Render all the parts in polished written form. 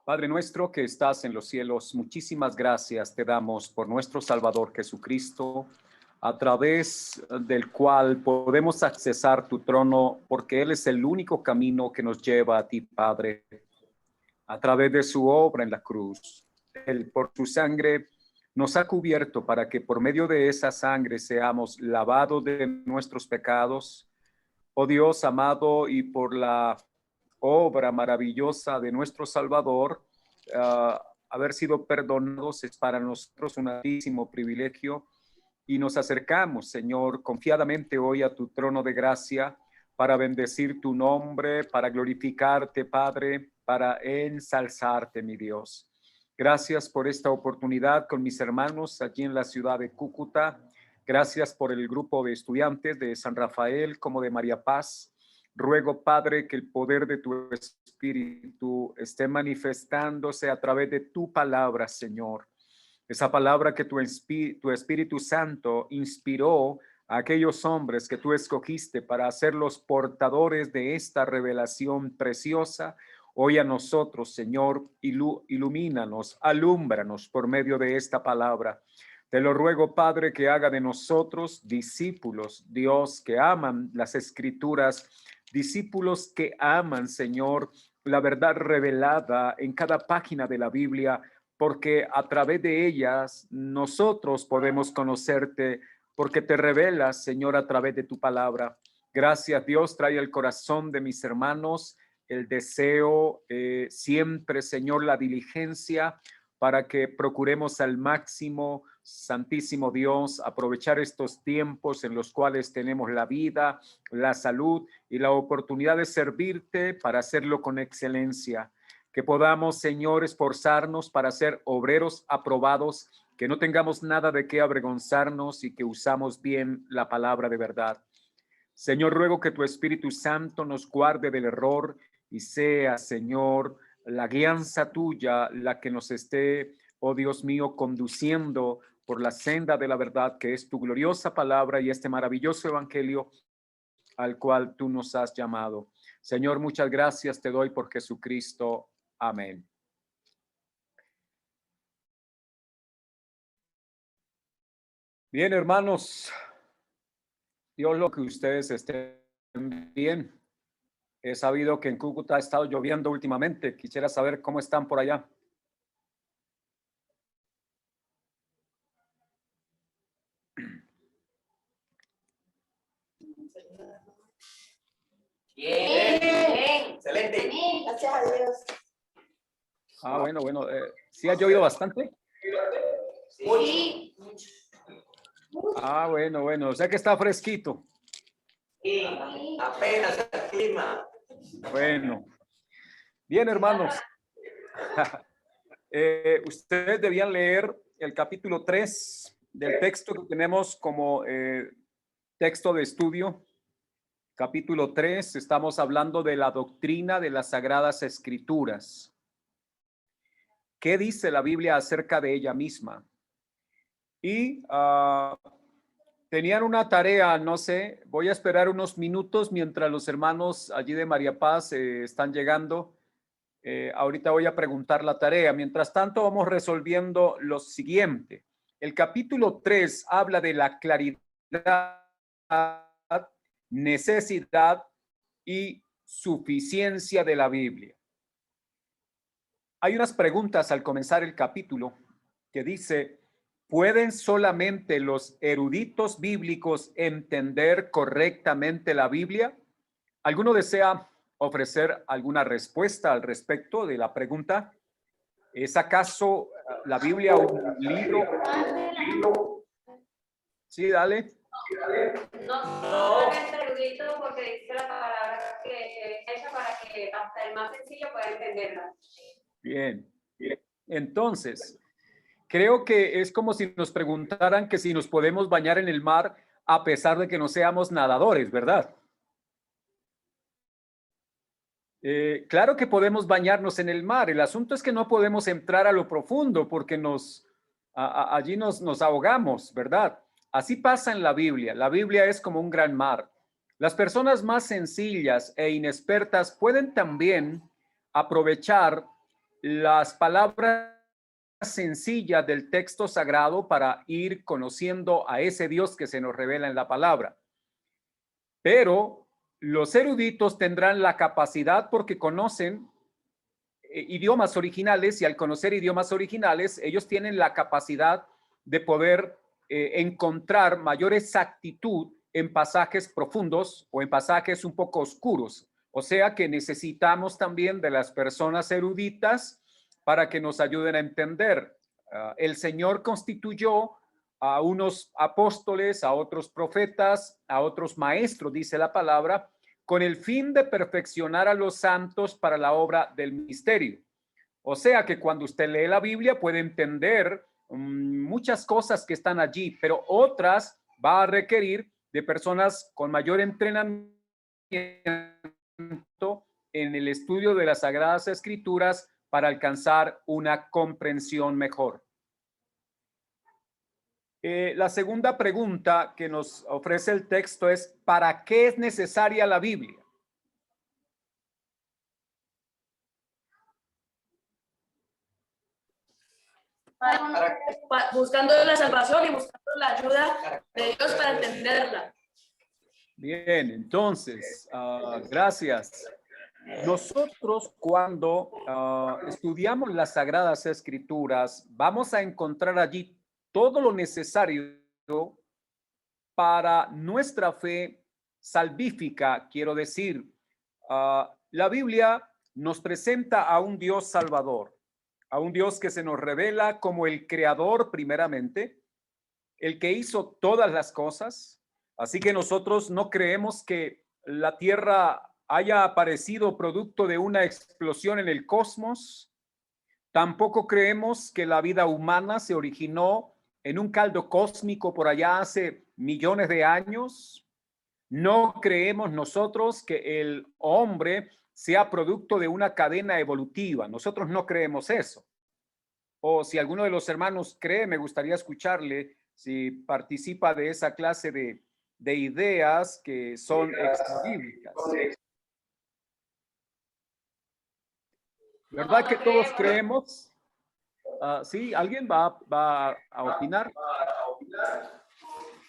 Padre nuestro que estás en los cielos, muchísimas gracias te damos por nuestro Salvador Jesucristo, a través del cual podemos accesar tu trono, porque Él es el único camino que nos lleva a ti, Padre, a través de su obra en la cruz. Él, por su sangre, nos ha cubierto para que por medio de esa sangre seamos lavados de nuestros pecados. Oh Dios amado, y por la obra maravillosa de nuestro Salvador, haber sido perdonados es para nosotros un altísimo privilegio, y nos acercamos, Señor, confiadamente hoy a tu trono de gracia para bendecir tu nombre, para glorificarte, Padre, para ensalzarte, mi Dios. Gracias por esta oportunidad con mis hermanos aquí en la ciudad de Cúcuta. Gracias por el grupo de estudiantes de San Rafael como de María Paz. Ruego, Padre, que el poder de tu Espíritu esté manifestándose a través de tu palabra, Señor. Esa palabra que tu Espíritu Santo inspiró a aquellos hombres que tú escogiste para ser los portadores de esta revelación preciosa. Hoy a nosotros, Señor, ilumínanos, alúmbranos por medio de esta palabra. Te lo ruego, Padre, que haga de nosotros discípulos, Dios, que aman las Escrituras, discípulos que aman, Señor, la verdad revelada en cada página de la Biblia, porque a través de ellas nosotros podemos conocerte, porque te revelas, Señor, a través de tu palabra. Gracias, Dios, trae el corazón de mis hermanos el deseo, siempre, Señor, la diligencia para que procuremos al máximo, Santísimo Dios, aprovechar estos tiempos en los cuales tenemos la vida, la salud y la oportunidad de servirte para hacerlo con excelencia. Que podamos, Señor, esforzarnos para ser obreros aprobados, que no tengamos nada de qué avergonzarnos y que usamos bien la palabra de verdad. Señor, ruego que tu Espíritu Santo nos guarde del error y sea, Señor, la guianza tuya la que nos esté, oh Dios mío, conduciendo por la senda de la verdad, que es tu gloriosa palabra y este maravilloso evangelio al cual tú nos has llamado. Señor, muchas gracias te doy por Jesucristo. Amén. Bien, hermanos, Dios lo que ustedes estén bien. He sabido que en Cúcuta ha estado lloviendo últimamente. Quisiera saber cómo están por allá. Bien, bien, excelente. Gracias a Dios. Bueno. ¿Sí ha llovido bastante? Sí. Bueno. O sea que está fresquito. Sí, apenas el clima. Bueno. Bien, hermanos. Ustedes debían leer el capítulo 3 del texto que tenemos como texto de estudio. Capítulo 3, estamos hablando de la doctrina de las Sagradas Escrituras. ¿Qué dice la Biblia acerca de ella misma? Y tenían una tarea, no sé, voy a esperar unos minutos mientras los hermanos allí de María Paz están llegando. Ahorita voy a preguntar la tarea. Mientras tanto, vamos resolviendo lo siguiente. El capítulo 3 habla de la claridad, necesidad y suficiencia de la Biblia. Hay unas preguntas al comenzar el capítulo que dice: ¿pueden solamente los eruditos bíblicos entender correctamente la Biblia? ¿Alguno desea ofrecer alguna respuesta al respecto de la pregunta? ¿Es acaso la Biblia un libro? Sí, dale. No es erudito porque dice la palabra que es hecha para que hasta el más sencillo pueda entenderla. Bien. Entonces, creo que es como si nos preguntaran que si nos podemos bañar en el mar a pesar de que no seamos nadadores, ¿verdad? Claro que podemos bañarnos en el mar. El asunto es que no podemos entrar a lo profundo porque allí nos ahogamos, ¿verdad? Así pasa en la Biblia. La Biblia es como un gran mar. Las personas más sencillas e inexpertas pueden también aprovechar las palabras sencillas del texto sagrado para ir conociendo a ese Dios que se nos revela en la palabra. Pero los eruditos tendrán la capacidad porque conocen idiomas originales, y al conocer idiomas originales, ellos tienen la capacidad de poder encontrar mayor exactitud en pasajes profundos o en pasajes un poco oscuros. O sea que necesitamos también de las personas eruditas para que nos ayuden a entender. El Señor constituyó a unos apóstoles, a otros profetas, a otros maestros, dice la palabra, con el fin de perfeccionar a los santos para la obra del ministerio. O sea que cuando usted lee la Biblia puede entender muchas cosas que están allí, pero otras va a requerir de personas con mayor entrenamiento en el estudio de las Sagradas Escrituras para alcanzar una comprensión mejor. La segunda pregunta que nos ofrece el texto es: ¿para qué es necesaria la Biblia? Buscando la salvación y buscando la ayuda de Dios para entenderla. Bien, entonces, gracias. Nosotros cuando estudiamos las Sagradas Escrituras, vamos a encontrar allí todo lo necesario para nuestra fe salvífica. Quiero decir, la Biblia nos presenta a un Dios salvador, a un Dios que se nos revela como el creador primeramente, el que hizo todas las cosas. Así que nosotros no creemos que la tierra haya aparecido producto de una explosión en el cosmos. Tampoco creemos que la vida humana se originó en un caldo cósmico por allá hace millones de años. No creemos nosotros que el hombre sea producto de una cadena evolutiva. Nosotros no creemos eso. O si alguno de los hermanos cree, me gustaría escucharle si participa de esa clase de ideas que son extrabíblicas. ¿Verdad que todos creemos? Sí, ¿alguien va a opinar?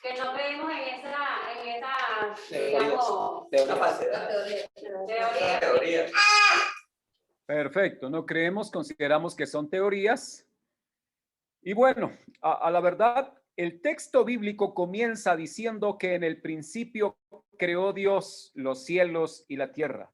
Que no creemos en esa Digamos, digamos, una falsedad. Teoría. Perfecto, no creemos, consideramos que son teorías. Y bueno, a la verdad, el texto bíblico comienza diciendo que en el principio creó Dios los cielos y la tierra.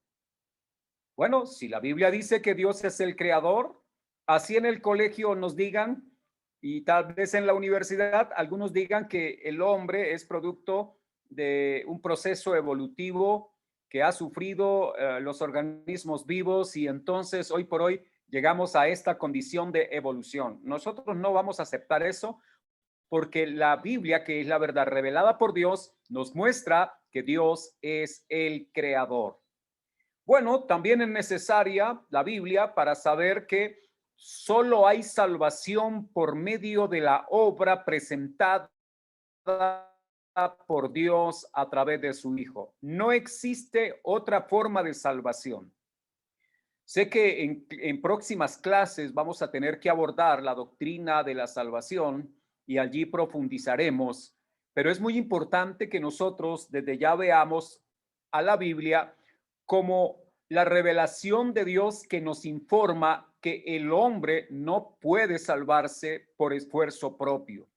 Bueno, si la Biblia dice que Dios es el creador, así en el colegio nos digan, y tal vez en la universidad, algunos digan que el hombre es producto de un proceso evolutivo que ha sufrido los organismos vivos, y entonces hoy por hoy llegamos a esta condición de evolución. Nosotros no vamos a aceptar eso, porque la Biblia, que es la verdad revelada por Dios, nos muestra que Dios es el creador. Bueno, también es necesaria la Biblia para saber que solo hay salvación por medio de la obra presentada por Dios a través de su Hijo. No existe otra forma de salvación. Sé que en próximas clases vamos a tener que abordar la doctrina de la salvación y allí profundizaremos, pero es muy importante que nosotros desde ya veamos a la Biblia como la revelación de Dios que nos informa que el hombre no puede salvarse por esfuerzo propio.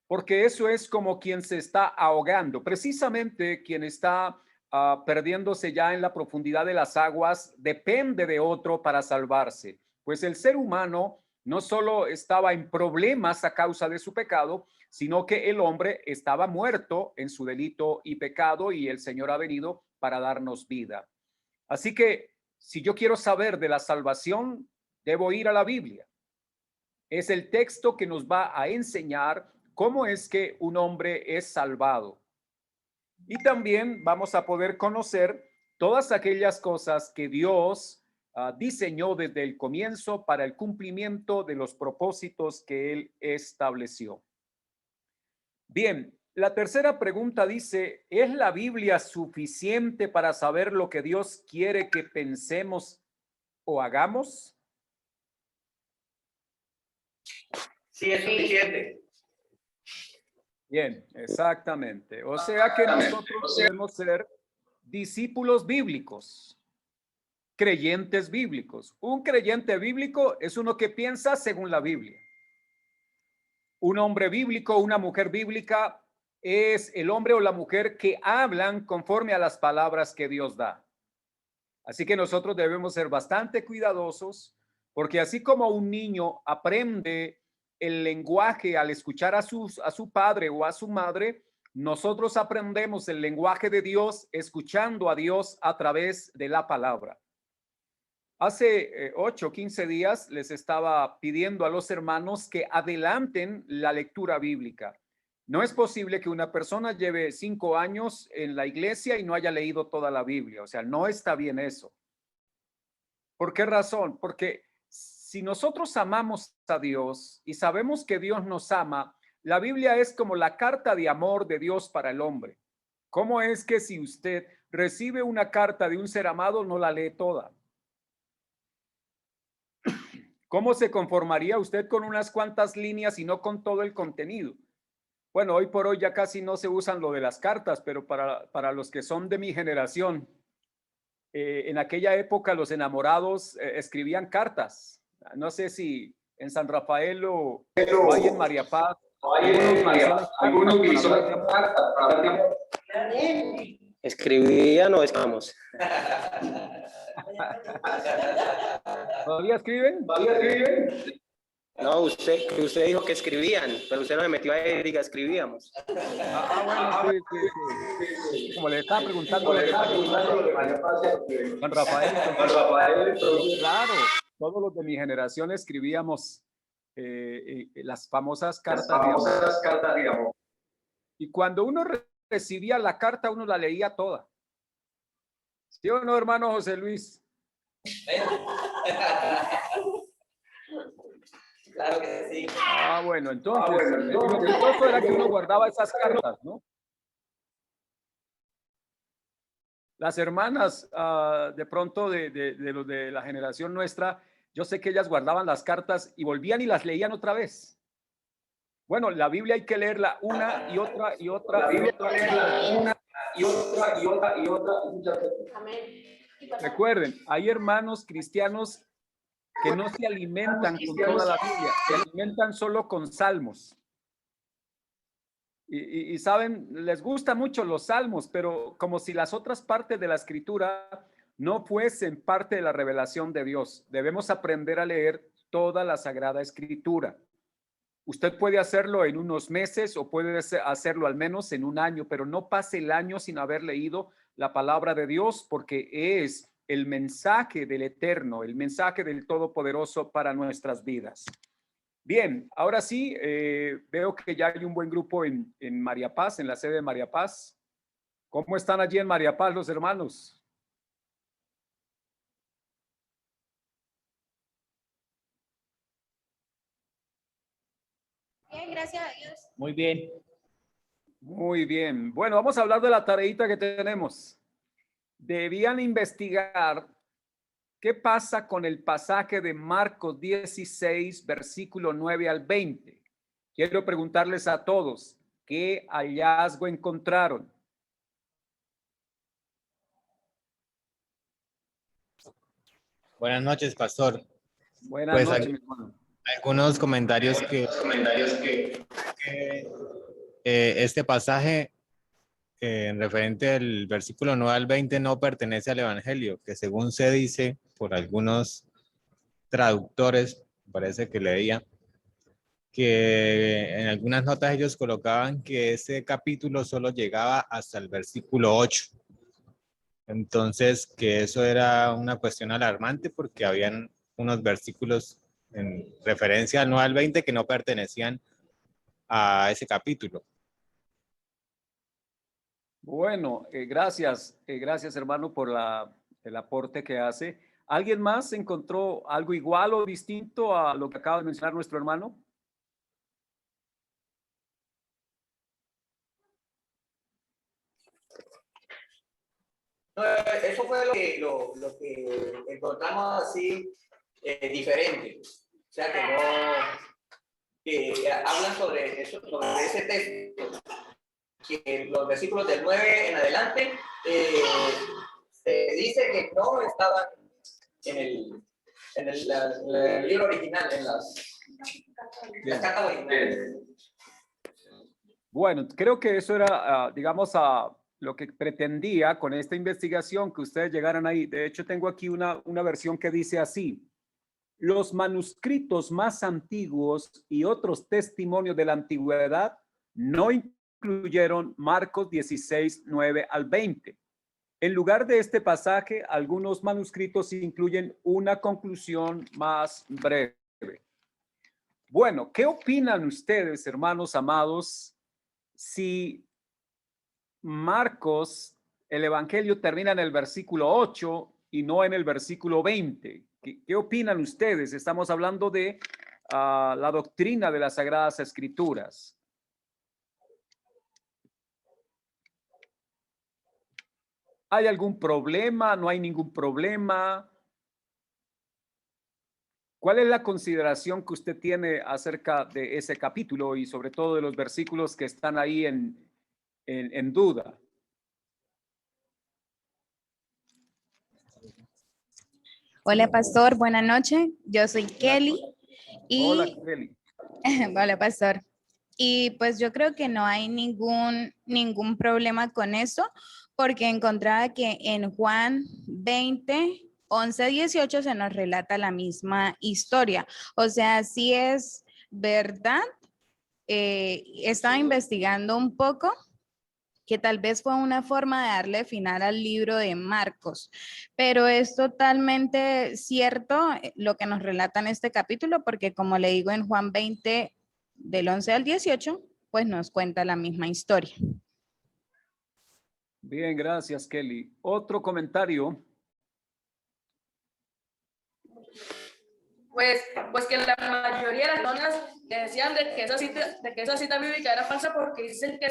Porque eso es como quien se está ahogando. Precisamente quien está perdiéndose ya en la profundidad de las aguas depende de otro para salvarse. Pues el ser humano no solo estaba en problemas a causa de su pecado, sino que el hombre estaba muerto en su delito y pecado, y el Señor ha venido para darnos vida. Así que si yo quiero saber de la salvación, debo ir a la Biblia. Es el texto que nos va a enseñar cómo es que un hombre es salvado. Y también vamos a poder conocer todas aquellas cosas que Dios diseñó desde el comienzo para el cumplimiento de los propósitos que Él estableció. Bien, la tercera pregunta dice: ¿es la Biblia suficiente para saber lo que Dios quiere que pensemos o hagamos? Sí, es suficiente. Bien, exactamente. O sea que nosotros debemos ser discípulos bíblicos, creyentes bíblicos. Un creyente bíblico es uno que piensa según la Biblia. Un hombre bíblico, una mujer bíblica es el hombre o la mujer que hablan conforme a las palabras que Dios da. Así que nosotros debemos ser bastante cuidadosos, porque así como un niño aprende el lenguaje al escuchar a su padre o a su madre, nosotros aprendemos el lenguaje de Dios escuchando a Dios a través de la palabra. Hace 8 o 15 días les estaba pidiendo a los hermanos que adelanten la lectura bíblica. No es posible que una persona lleve 5 años en la iglesia y no haya leído toda la Biblia. O sea, no está bien eso. ¿Por qué razón? Porque si nosotros amamos a Dios y sabemos que Dios nos ama, la Biblia es como la carta de amor de Dios para el hombre. ¿Cómo es que si usted recibe una carta de un ser amado, no la lee toda? ¿Cómo se conformaría usted con unas cuantas líneas y no con todo el contenido? Bueno, hoy por hoy ya casi no se usan lo de las cartas, pero para los que son de mi generación, en aquella época los enamorados escribían cartas. No sé si en San Rafael o hay en María Paz. Algunos utilizó las cartas para hablar de amor. ¿Escribían o escribamos? ¿Todavía escriben? No, usted dijo que escribían, pero usted no me metió a él, diga, escribíamos. Bueno, sí. Como le estaba preguntando San Rafael, claro, todos los de mi generación escribíamos las famosas cartas de amor. Y cuando uno recibía la carta, uno la leía toda. ¿Sí o no, hermano José Luis? Claro que sí. Bueno, entonces, lo chistoso era que uno guardaba esas cartas, ¿no? Las hermanas, de pronto, de los de la generación nuestra, yo sé que ellas guardaban las cartas y volvían y las leían otra vez. Bueno, la Biblia hay que leerla una y otra y otra y otra. Amén. Recuerden, hay hermanos cristianos que no se alimentan con toda la Biblia, se alimentan solo con salmos. Y saben, les gustan mucho los salmos, pero como si las otras partes de la escritura no fuesen parte de la revelación de Dios. Debemos aprender a leer toda la Sagrada Escritura. Usted puede hacerlo en unos meses o puede hacerlo al menos en un año, pero no pase el año sin haber leído la palabra de Dios, porque es el mensaje del Eterno, el mensaje del Todopoderoso para nuestras vidas. Bien, ahora sí, veo que ya hay un buen grupo en María Paz, en la sede de María Paz. ¿Cómo están allí en María Paz los hermanos? Bien, gracias a Dios. Muy bien. Muy bien. Bueno, vamos a hablar de la tareita que tenemos. Debían investigar qué pasa con el pasaje de Marcos 16, versículo 9 al 20. Quiero preguntarles a todos, ¿qué hallazgo encontraron? Buenas noches, pastor. Buenas Pues noches, mi hermano. algunos comentarios que este pasaje en referente al versículo 9 al 20 no pertenece al Evangelio, que según se dice por algunos traductores, parece que leía, que en algunas notas ellos colocaban que ese capítulo solo llegaba hasta el versículo 8. Entonces, que eso era una cuestión alarmante porque habían unos versículos en referencia al 9 al 20 que no pertenecían a ese capítulo. Bueno, gracias hermano por el aporte que hace. ¿Alguien más encontró algo igual o distinto a lo que acaba de mencionar nuestro hermano? No, eso fue lo que encontramos así diferente. O sea que que hablan sobre eso, sobre ese texto, que los versículos del 9 en adelante se dice que no estaban en el libro original, en las cartas originales. Bueno, creo que eso era, digamos, lo que pretendía con esta investigación, que ustedes llegaran ahí. De hecho, tengo aquí una versión que dice así: los manuscritos más antiguos y otros testimonios de la antigüedad no incluyeron Marcos 16, 9 al 20. En lugar de este pasaje, algunos manuscritos incluyen una conclusión más breve. Bueno, ¿qué opinan ustedes, hermanos amados, si Marcos, el Evangelio termina en el versículo 8 y no en el versículo 20? ¿Qué opinan ustedes? Estamos hablando de la doctrina de las Sagradas Escrituras. ¿Hay algún problema? ¿No hay ningún problema? ¿Cuál es la consideración que usted tiene acerca de ese capítulo y sobre todo de los versículos que están ahí en duda? Hola, pastor. Buenas noches. Yo soy Kelly. Hola, Kelly. Hola, pastor. Y pues yo creo que no hay ningún problema con eso, porque encontraba que en Juan 20, 11, 18 se nos relata la misma historia. O sea, sí es verdad. Estaba investigando un poco que tal vez fue una forma de darle final al libro de Marcos, pero es totalmente cierto lo que nos relata en este capítulo, porque como le digo, en Juan 20, del 11 al 18, pues nos cuenta la misma historia. Bien, gracias, Kelly. Otro comentario. Pues que la mayoría de las personas decían de que esa cita bíblica era falsa, porque dicen que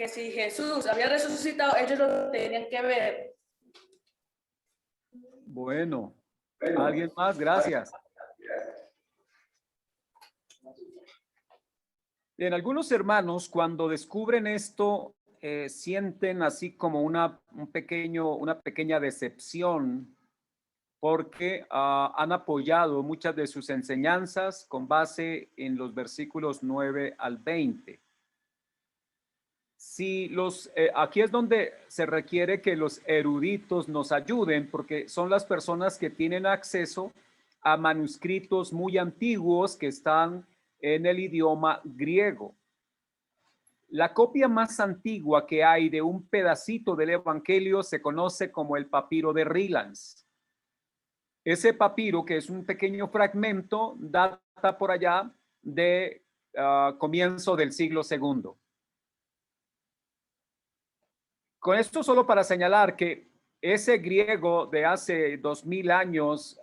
si Jesús había resucitado, ellos lo tenían que ver. Bueno, ¿alguien más? Gracias. Bien, algunos hermanos cuando descubren esto sienten así como una pequeña decepción, porque han apoyado muchas de sus enseñanzas con base en los versículos 9 al 20. Si aquí es donde se requiere que los eruditos nos ayuden, porque son las personas que tienen acceso a manuscritos muy antiguos que están en el idioma griego. La copia más antigua que hay de un pedacito del Evangelio se conoce como el papiro de Rylance. Ese papiro, que es un pequeño fragmento, data por allá de comienzo del siglo II. Con esto solo para señalar que ese griego de hace 2000 años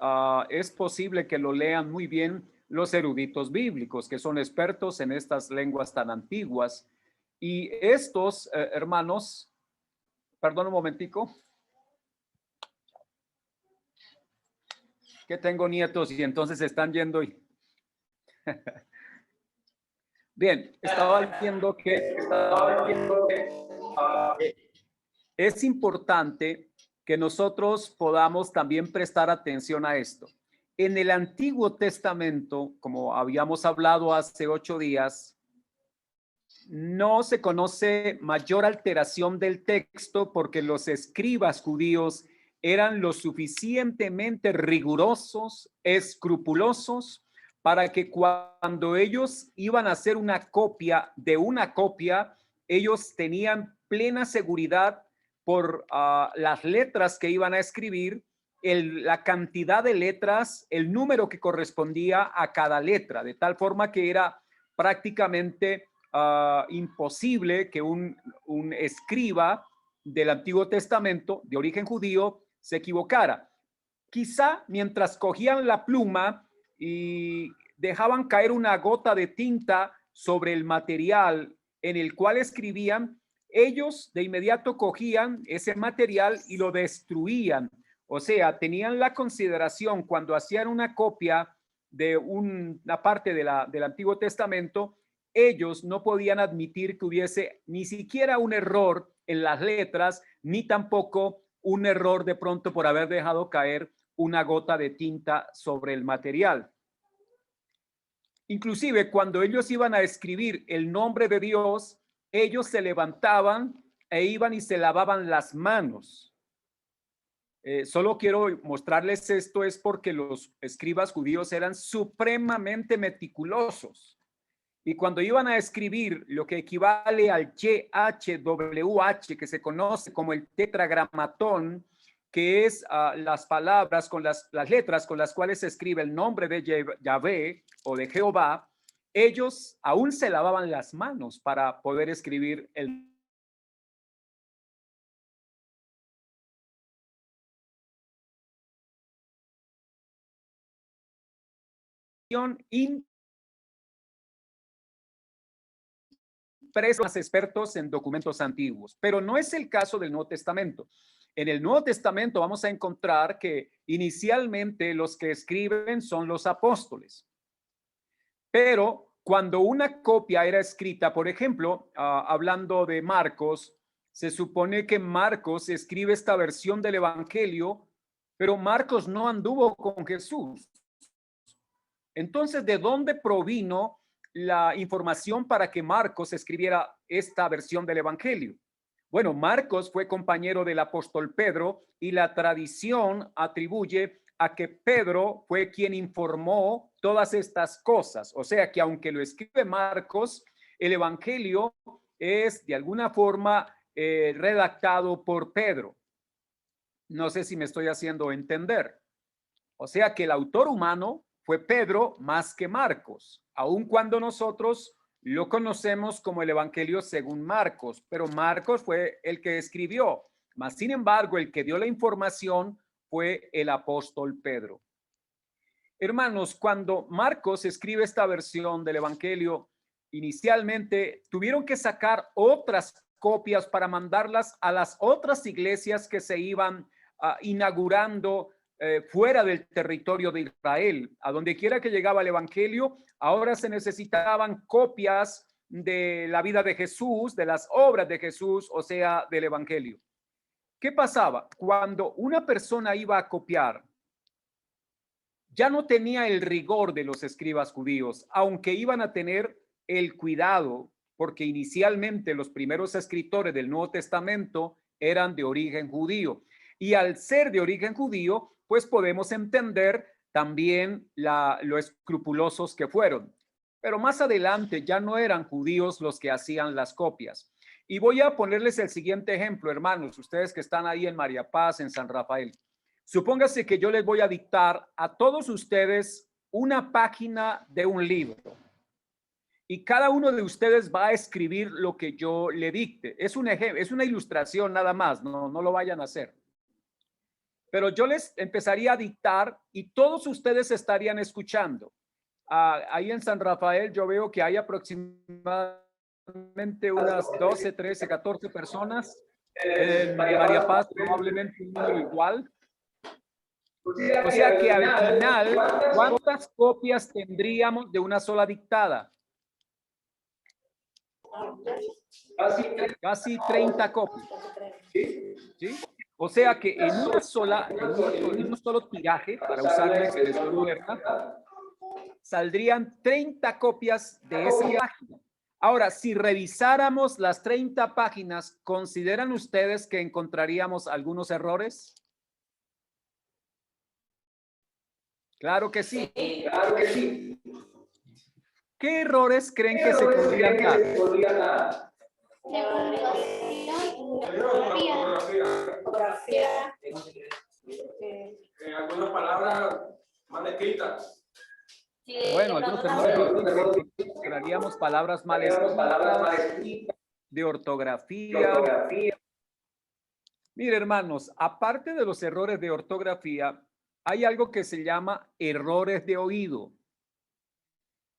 es posible que lo lean muy bien los eruditos bíblicos, que son expertos en estas lenguas tan antiguas. Y estos hermanos, perdón un momentico, que tengo nietos y entonces están yendo y... Bien, estaba diciendo que es importante que nosotros podamos también prestar atención a esto. En el Antiguo Testamento, como habíamos hablado hace 8 días, no se conoce mayor alteración del texto porque los escribas judíos eran lo suficientemente rigurosos, escrupulosos, para que cuando ellos iban a hacer una copia de una copia, ellos tenían plena seguridad por las letras que iban a escribir, la cantidad de letras, el número que correspondía a cada letra, de tal forma que era prácticamente imposible que un escriba del Antiguo Testamento de origen judío se equivocara. Quizá mientras cogían la pluma y dejaban caer una gota de tinta sobre el material en el cual escribían, ellos de inmediato cogían ese material y lo destruían. O sea, tenían la consideración cuando hacían una copia de una parte del Antiguo Testamento, ellos no podían admitir que hubiese ni siquiera un error en las letras, ni tampoco un error de pronto por haber dejado caer una gota de tinta sobre el material. Inclusive cuando ellos iban a escribir el nombre de Dios, ellos se levantaban e iban y se lavaban las manos. Solo quiero mostrarles esto es porque los escribas judíos eran supremamente meticulosos. Y cuando iban a escribir lo que equivale al YHWH, que se conoce como el tetragramatón, que es las palabras con las letras con las cuales se escribe el nombre de Yahvé o de Jehová, ellos aún se lavaban las manos para poder escribir el impresos expertos en documentos antiguos, pero no es el caso del Nuevo Testamento. En el Nuevo Testamento vamos a encontrar que inicialmente los que escriben son los apóstoles, pero cuando una copia era escrita, por ejemplo, hablando de Marcos, se supone que Marcos escribe esta versión del Evangelio, pero Marcos no anduvo con Jesús. Entonces, ¿de dónde provino la información para que Marcos escribiera esta versión del Evangelio? Bueno, Marcos fue compañero del apóstol Pedro y la tradición atribuye a que Pedro fue quien informó todas estas cosas. O sea que aunque lo escribe Marcos, el Evangelio es de alguna forma redactado por Pedro. No sé si me estoy haciendo entender. O sea que el autor humano fue Pedro más que Marcos, aun cuando nosotros lo conocemos como el Evangelio según Marcos, pero Marcos fue el que escribió. Mas, sin embargo, el que dio la información fue el apóstol Pedro. Hermanos, cuando Marcos escribe esta versión del Evangelio, inicialmente tuvieron que sacar otras copias para mandarlas a las otras iglesias que se iban inaugurando fuera del territorio de Israel. A donde quiera que llegaba el Evangelio, ahora se necesitaban copias de la vida de Jesús, de las obras de Jesús, o sea, del Evangelio. ¿Qué pasaba? Cuando una persona iba a copiar, ya no tenía el rigor de los escribas judíos, aunque iban a tener el cuidado, porque inicialmente los primeros escritores del Nuevo Testamento eran de origen judío. Y al ser de origen judío, pues podemos entender también lo escrupulosos que fueron. Pero más adelante ya no eran judíos los que hacían las copias. Y voy a ponerles el siguiente ejemplo, hermanos, ustedes que están ahí en María Paz, en San Rafael. Supóngase que yo les voy a dictar a todos ustedes una página de un libro. Y cada uno de ustedes va a escribir lo que yo le dicte. Es un ejemplo, es una ilustración nada más, no lo vayan a hacer. Pero yo les empezaría a dictar y todos ustedes estarían escuchando. Ahí en San Rafael yo veo que hay aproximadamente unas 12, 13, 14 personas. En María Paz probablemente un número igual. O sea que al final, ¿cuántas copias tendríamos de una sola dictada? Casi 30 copias. ¿Sí? O sea que en un solo tiraje, para usar la expresión moderna, saldrían 30 copias de esa página. Ahora, si revisáramos las 30 páginas, ¿consideran ustedes que encontraríamos algunos errores? Claro que sí. Claro que sí. ¿Qué errores creen que se podrían dar? En algunas palabras mal escritas. Bueno, algunos encontraríamos palabras mal escritas, de ortografía. Mire, hermanos, aparte de los errores de ortografía, hay algo que se llama errores de oído.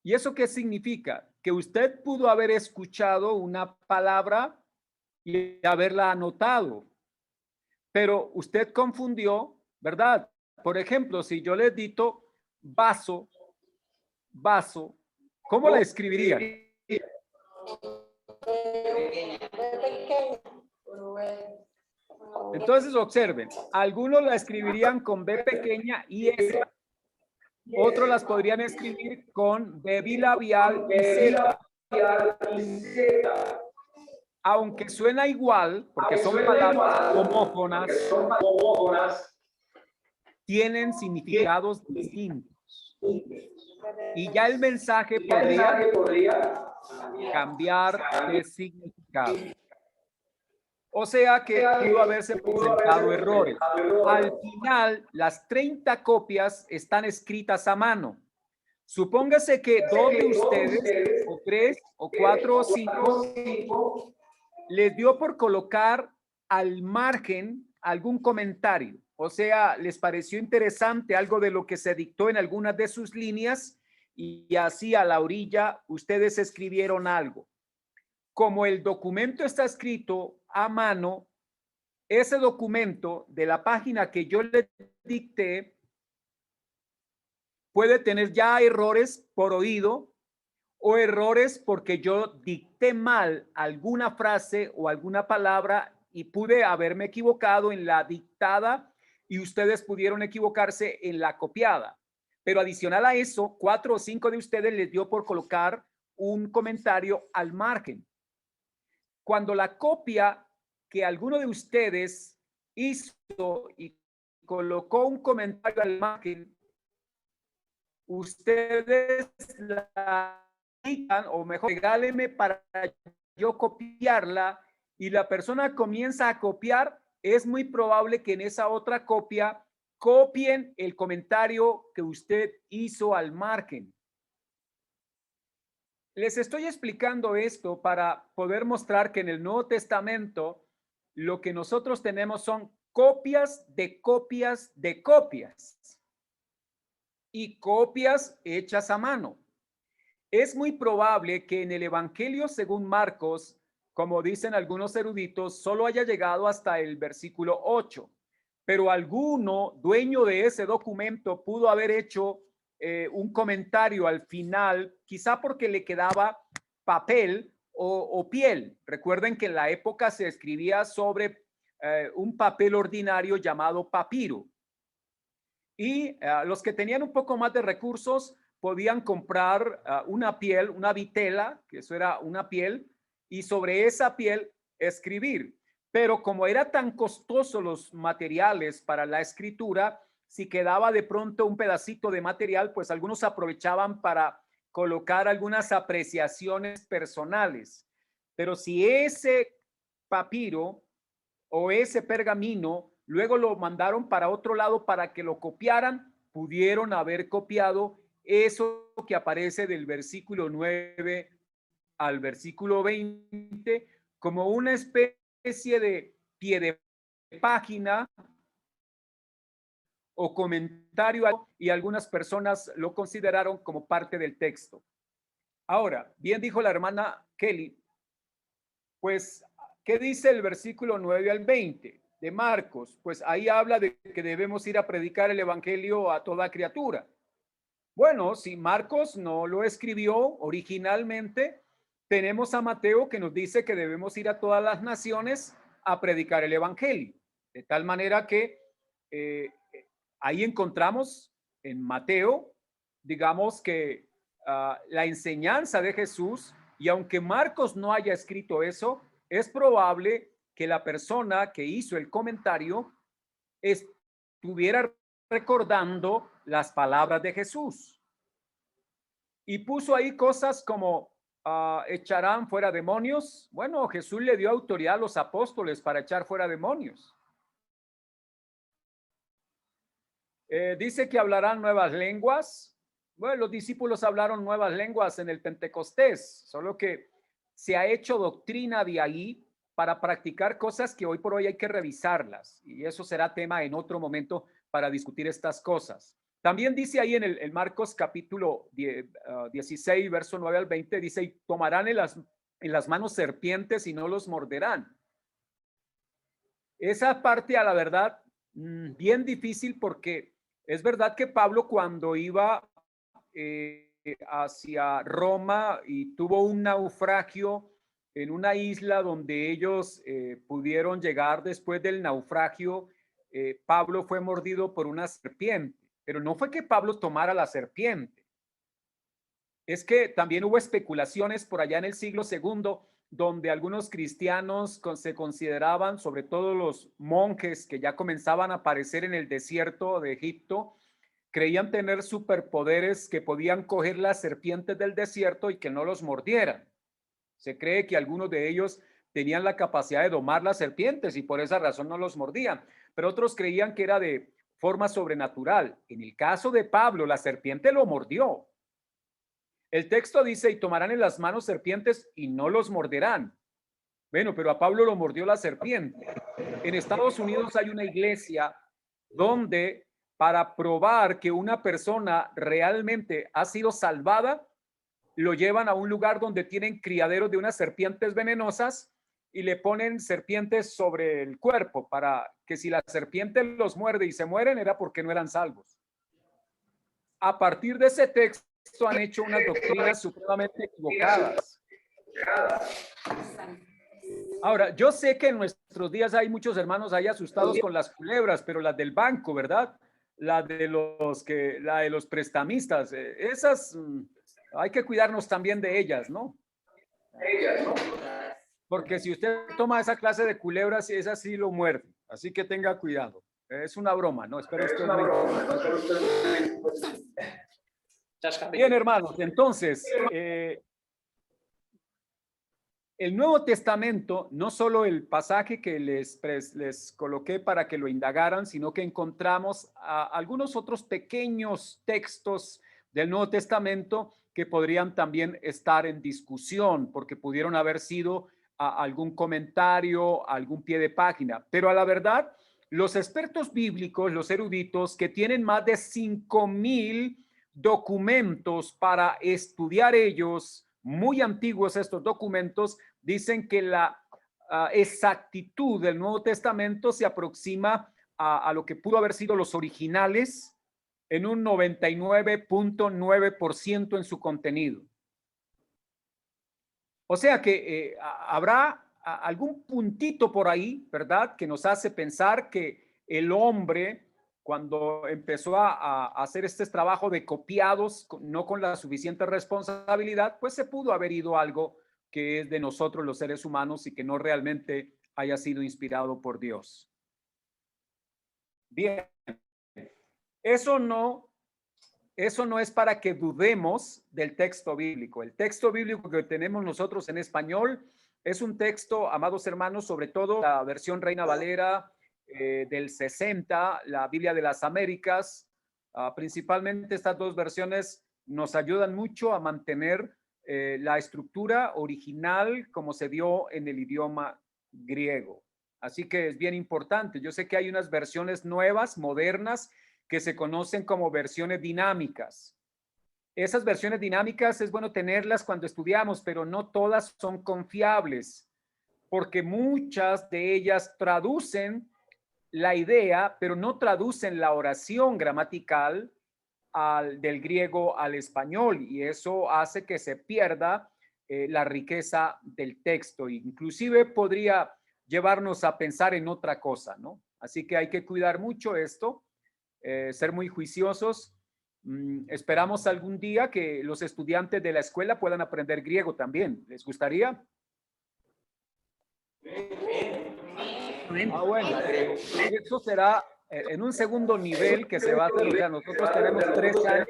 ¿Y eso qué significa? Que usted pudo haber escuchado una palabra y haberla anotado, pero usted confundió, ¿verdad? Por ejemplo, si yo le dicto vaso, vaso, ¿cómo la escribirían? Entonces observen, algunos la escribirían con B pequeña y S. Otros las podrían escribir con B bilabial y Z. Aunque suena igual, porque son palabras homófonas, tienen significados distintos. Y ya el mensaje podría cambiar de significado. O sea que pudo haberse presentado errores. Al final, las 30 copias están escritas a mano. Supóngase que 2 de ustedes, o 3, o 4, o 5, les dio por colocar al margen algún comentario. O sea, les pareció interesante algo de lo que se dictó en algunas de sus líneas y así a la orilla ustedes escribieron algo. Como el documento está escrito a mano, ese documento de la página que yo le dicté puede tener ya errores por oído o errores porque yo dicté mal alguna frase o alguna palabra y pude haberme equivocado en la dictada y ustedes pudieron equivocarse en la copiada. Pero adicional a eso, 4 o 5 de ustedes les dio por colocar un comentario al margen. Cuando la copia que alguno de ustedes hizo y colocó un comentario al margen, ustedes la digan, o mejor, regáleme para yo copiarla, y la persona comienza a copiar, es muy probable que en esa otra copia copien el comentario que usted hizo al margen. Les estoy explicando esto para poder mostrar que en el Nuevo Testamento lo que nosotros tenemos son copias de copias de copias y copias hechas a mano. Es muy probable que en el Evangelio según Marcos, como dicen algunos eruditos, solo haya llegado hasta el versículo 8, pero alguno dueño de ese documento pudo haber hecho un comentario al final, quizá porque le quedaba papel o piel. Recuerden que en la época se escribía sobre un papel ordinario llamado papiro. Y los que tenían un poco más de recursos podían comprar una piel, una vitela, que eso era una piel, y sobre esa piel escribir. Pero como era tan costoso los materiales para la escritura, si quedaba de pronto un pedacito de material, pues algunos aprovechaban para colocar algunas apreciaciones personales. Pero si ese papiro o ese pergamino luego lo mandaron para otro lado para que lo copiaran, pudieron haber copiado eso que aparece del versículo 9 al versículo 20 como una especie de pie de página o comentario, y algunas personas lo consideraron como parte del texto. Ahora, bien dijo la hermana Kelly, pues, ¿qué dice el versículo 9 al 20 de Marcos? Pues ahí habla de que debemos ir a predicar el evangelio a toda criatura. Bueno, si Marcos no lo escribió originalmente, tenemos a Mateo que nos dice que debemos ir a todas las naciones a predicar el evangelio. De tal manera que ahí encontramos en Mateo, digamos que la enseñanza de Jesús, y aunque Marcos no haya escrito eso, es probable que la persona que hizo el comentario estuviera recordando las palabras de Jesús. Y puso ahí cosas como echarán fuera demonios. Bueno, Jesús le dio autoridad a los apóstoles para echar fuera demonios. Dice que hablarán nuevas lenguas. Bueno, los discípulos hablaron nuevas lenguas en el Pentecostés, solo que se ha hecho doctrina de ahí para practicar cosas que hoy por hoy hay que revisarlas, y eso será tema en otro momento para discutir estas cosas. También dice ahí en el Marcos capítulo 16, verso 9 al 20, dice, y tomarán en las manos serpientes y no los morderán. Esa parte, a la verdad, bien difícil, porque es verdad que Pablo cuando iba hacia Roma y tuvo un naufragio en una isla donde ellos pudieron llegar después del naufragio. Pablo fue mordido por una serpiente, pero no fue que Pablo tomara la serpiente. Es que también hubo especulaciones por allá en el siglo II, donde algunos cristianos se consideraban, sobre todo los monjes que ya comenzaban a aparecer en el desierto de Egipto, creían tener superpoderes que podían coger las serpientes del desierto y que no los mordieran. Se cree que algunos de ellos tenían la capacidad de domar las serpientes y por esa razón no los mordían, pero otros creían que era de forma sobrenatural. En el caso de Pablo, la serpiente lo mordió. El texto dice, y tomarán en las manos serpientes y no los morderán. Bueno, pero a Pablo lo mordió la serpiente. En Estados Unidos hay una iglesia donde, para probar que una persona realmente ha sido salvada, lo llevan a un lugar donde tienen criaderos de unas serpientes venenosas y le ponen serpientes sobre el cuerpo para que si la serpiente los muerde y se mueren era porque no eran salvos. A partir de ese texto han hecho unas doctrinas supremamente equivocadas. Ahora, yo sé que en nuestros días hay muchos hermanos ahí asustados con las culebras, pero las del banco, ¿verdad? La de los prestamistas, esas hay que cuidarnos también de ellas, ¿no? Porque si usted toma esa clase de culebras, esas sí lo muerde, así que tenga cuidado. Es una broma, ¿no? Espero usted Bien, hermanos, entonces, el Nuevo Testamento, no solo el pasaje que les coloqué para que lo indagaran, sino que encontramos algunos otros pequeños textos del Nuevo Testamento que podrían también estar en discusión, porque pudieron haber sido algún comentario, algún pie de página. Pero a la verdad, los expertos bíblicos, los eruditos, que tienen más de 5,000 documentos para estudiar ellos, muy antiguos estos documentos, dicen que la exactitud del Nuevo Testamento se aproxima a lo que pudo haber sido los originales en un 99.9% en su contenido. O sea que habrá algún puntito por ahí, ¿verdad?, que nos hace pensar que el hombre, cuando empezó a hacer este trabajo de copiados, no con la suficiente responsabilidad, pues se pudo haber ido algo que es de nosotros los seres humanos y que no realmente haya sido inspirado por Dios. Bien, eso no es para que dudemos del texto bíblico. El texto bíblico que tenemos nosotros en español es un texto, amados hermanos, sobre todo la versión Reina Valera del 60, la Biblia de las Américas. Principalmente estas dos versiones nos ayudan mucho a mantener la estructura original como se dio en el idioma griego. Así que es bien importante. Yo sé que hay unas versiones nuevas, modernas, que se conocen como versiones dinámicas. Esas versiones dinámicas es bueno tenerlas cuando estudiamos, pero no todas son confiables, porque muchas de ellas traducen la idea, pero no traducen la oración gramatical del griego al español, y eso hace que se pierda la riqueza del texto. Inclusive podría llevarnos a pensar en otra cosa, ¿no? Así que hay que cuidar mucho esto, ser muy juiciosos. Esperamos algún día que los estudiantes de la escuela puedan aprender griego también. ¿Les gustaría? Bueno, eso será en un segundo nivel que se va a hacer. O sea, nosotros tenemos 3 años,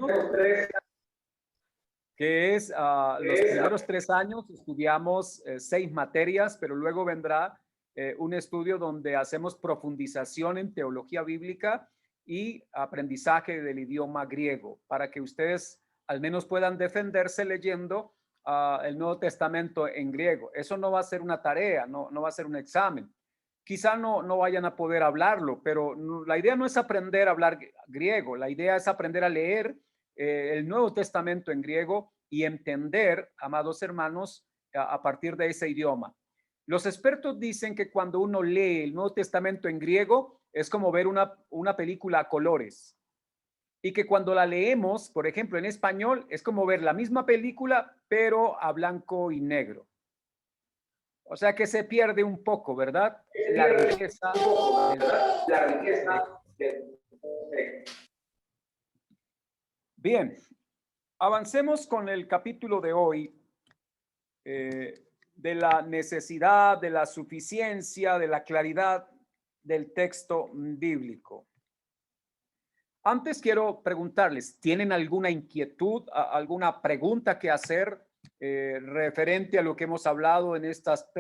que es los primeros 3 años estudiamos 6 materias, pero luego vendrá un estudio donde hacemos profundización en teología bíblica y aprendizaje del idioma griego, para que ustedes al menos puedan defenderse leyendo el Nuevo Testamento en griego. Eso no va a ser una tarea, no va a ser un examen. Quizá no vayan a poder hablarlo, pero la idea no es aprender a hablar griego, la idea es aprender a leer el Nuevo Testamento en griego y entender, amados hermanos, a partir de ese idioma. Los expertos dicen que cuando uno lee el Nuevo Testamento en griego es como ver una película a colores. y que cuando la leemos, por ejemplo, en español, es como ver la misma película, pero a blanco y negro. O sea que se pierde un poco, ¿verdad? La riqueza. Bien, avancemos con el capítulo de hoy, de la necesidad, de la suficiencia, de la claridad del texto bíblico. Antes quiero preguntarles, ¿tienen alguna inquietud, alguna pregunta que hacer referente a lo que hemos hablado en estas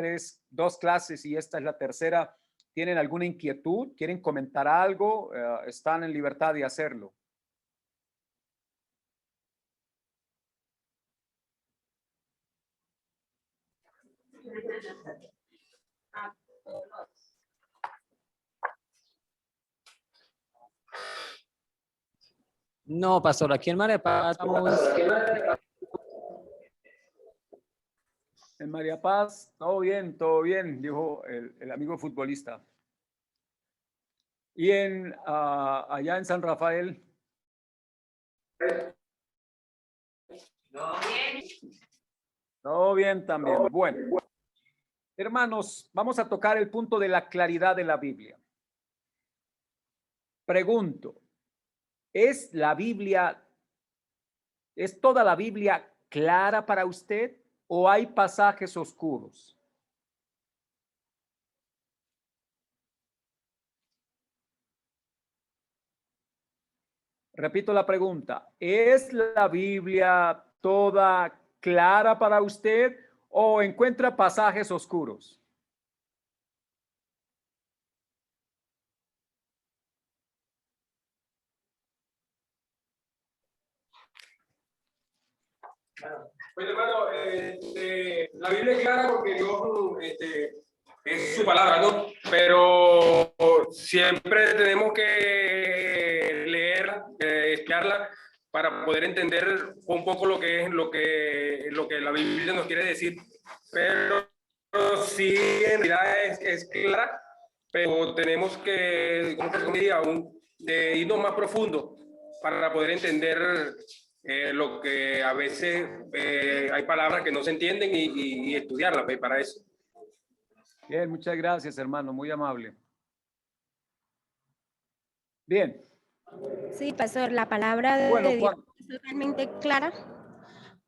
dos clases y esta es la tercera? ¿Tienen alguna inquietud? ¿Quieren comentar algo? Están en libertad de hacerlo. No, pastor, aquí en María Paz estamos... En María Paz, todo bien, dijo el amigo futbolista. Y allá en San Rafael. Todo bien también. Bueno, hermanos, vamos a tocar el punto de la claridad de la Biblia. Pregunto, ¿es toda la Biblia clara para usted o hay pasajes oscuros? Repito la pregunta, ¿es la Biblia toda clara para usted o encuentra pasajes oscuros? Pues hermano, la Biblia es clara porque Dios es su palabra, ¿no? Pero siempre tenemos que leerla, estudiarla para poder entender un poco lo que la Biblia nos quiere decir. Pero sí, en realidad es clara, pero tenemos que, ¿cómo diría? Irnos más profundo para poder entender lo que a veces hay palabras que no se entienden y estudiarlas para eso. Bien, muchas gracias, hermano, muy amable. Bien. Sí, pastor, la palabra de Dios es totalmente clara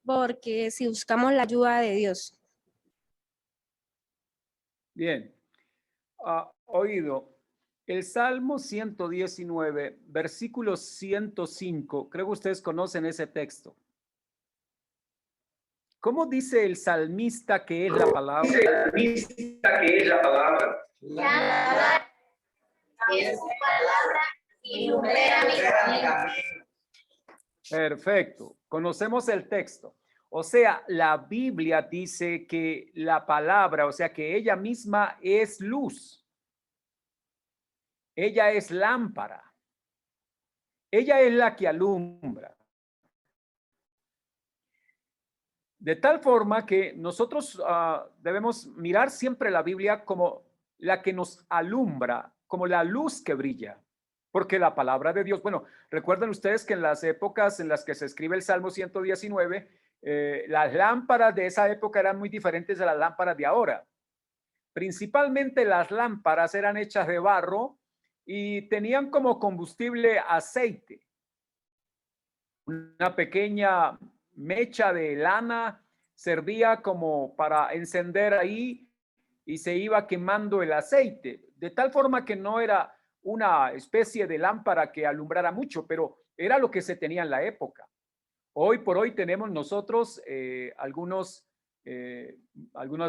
porque si buscamos la ayuda de Dios. Bien. Oído. El Salmo 119, versículo 105, creo que ustedes conocen ese texto. ¿Cómo dice el salmista que es la palabra? La es su palabra ilumina mi camino. Perfecto. Conocemos el texto. O sea, la Biblia dice que la palabra, o sea, que ella misma es luz. Ella es lámpara. Ella es la que alumbra. De tal forma que nosotros debemos mirar siempre la Biblia como la que nos alumbra, como la luz que brilla. Porque la palabra de Dios, bueno, recuerden ustedes que en las épocas en las que se escribe el Salmo 119, las lámparas de esa época eran muy diferentes de las lámparas de ahora. Principalmente las lámparas eran hechas de barro y tenían como combustible aceite. Una pequeña mecha de lana servía como para encender ahí y se iba quemando el aceite, de tal forma que no era una especie de lámpara que alumbrara mucho, pero era lo que se tenía en la época. Hoy por hoy tenemos nosotros algunas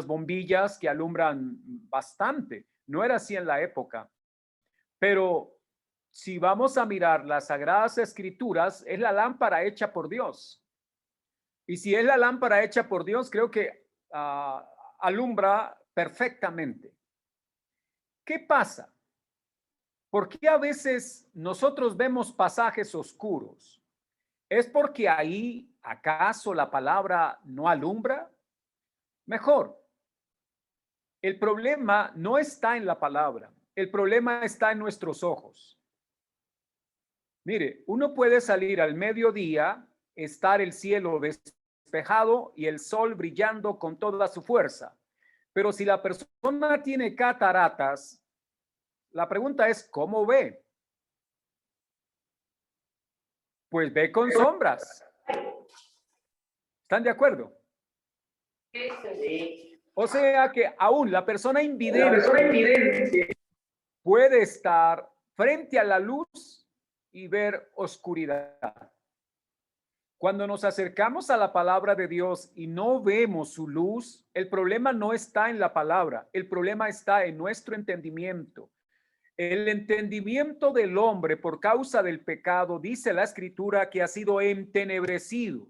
bombillas que alumbran bastante. No era así en la época. Pero si vamos a mirar las Sagradas Escrituras, es la lámpara hecha por Dios. Y si es la lámpara hecha por Dios, creo que alumbra perfectamente. ¿Qué pasa? ¿Por qué a veces nosotros vemos pasajes oscuros? ¿Es porque ahí acaso la palabra no alumbra? Mejor, el problema no está en la palabra. El problema está en nuestros ojos. Mire, uno puede salir al mediodía, estar el cielo despejado y el sol brillando con toda su fuerza. Pero si la persona tiene cataratas, la pregunta es, ¿cómo ve? Pues ve con sombras. ¿Están de acuerdo? Sí. O sea que aún la persona invidente puede estar frente a la luz y ver oscuridad. Cuando nos acercamos a la palabra de Dios y no vemos su luz, el problema no está en la palabra, el problema está en nuestro entendimiento. El entendimiento del hombre por causa del pecado, dice la escritura, que ha sido entenebrecido.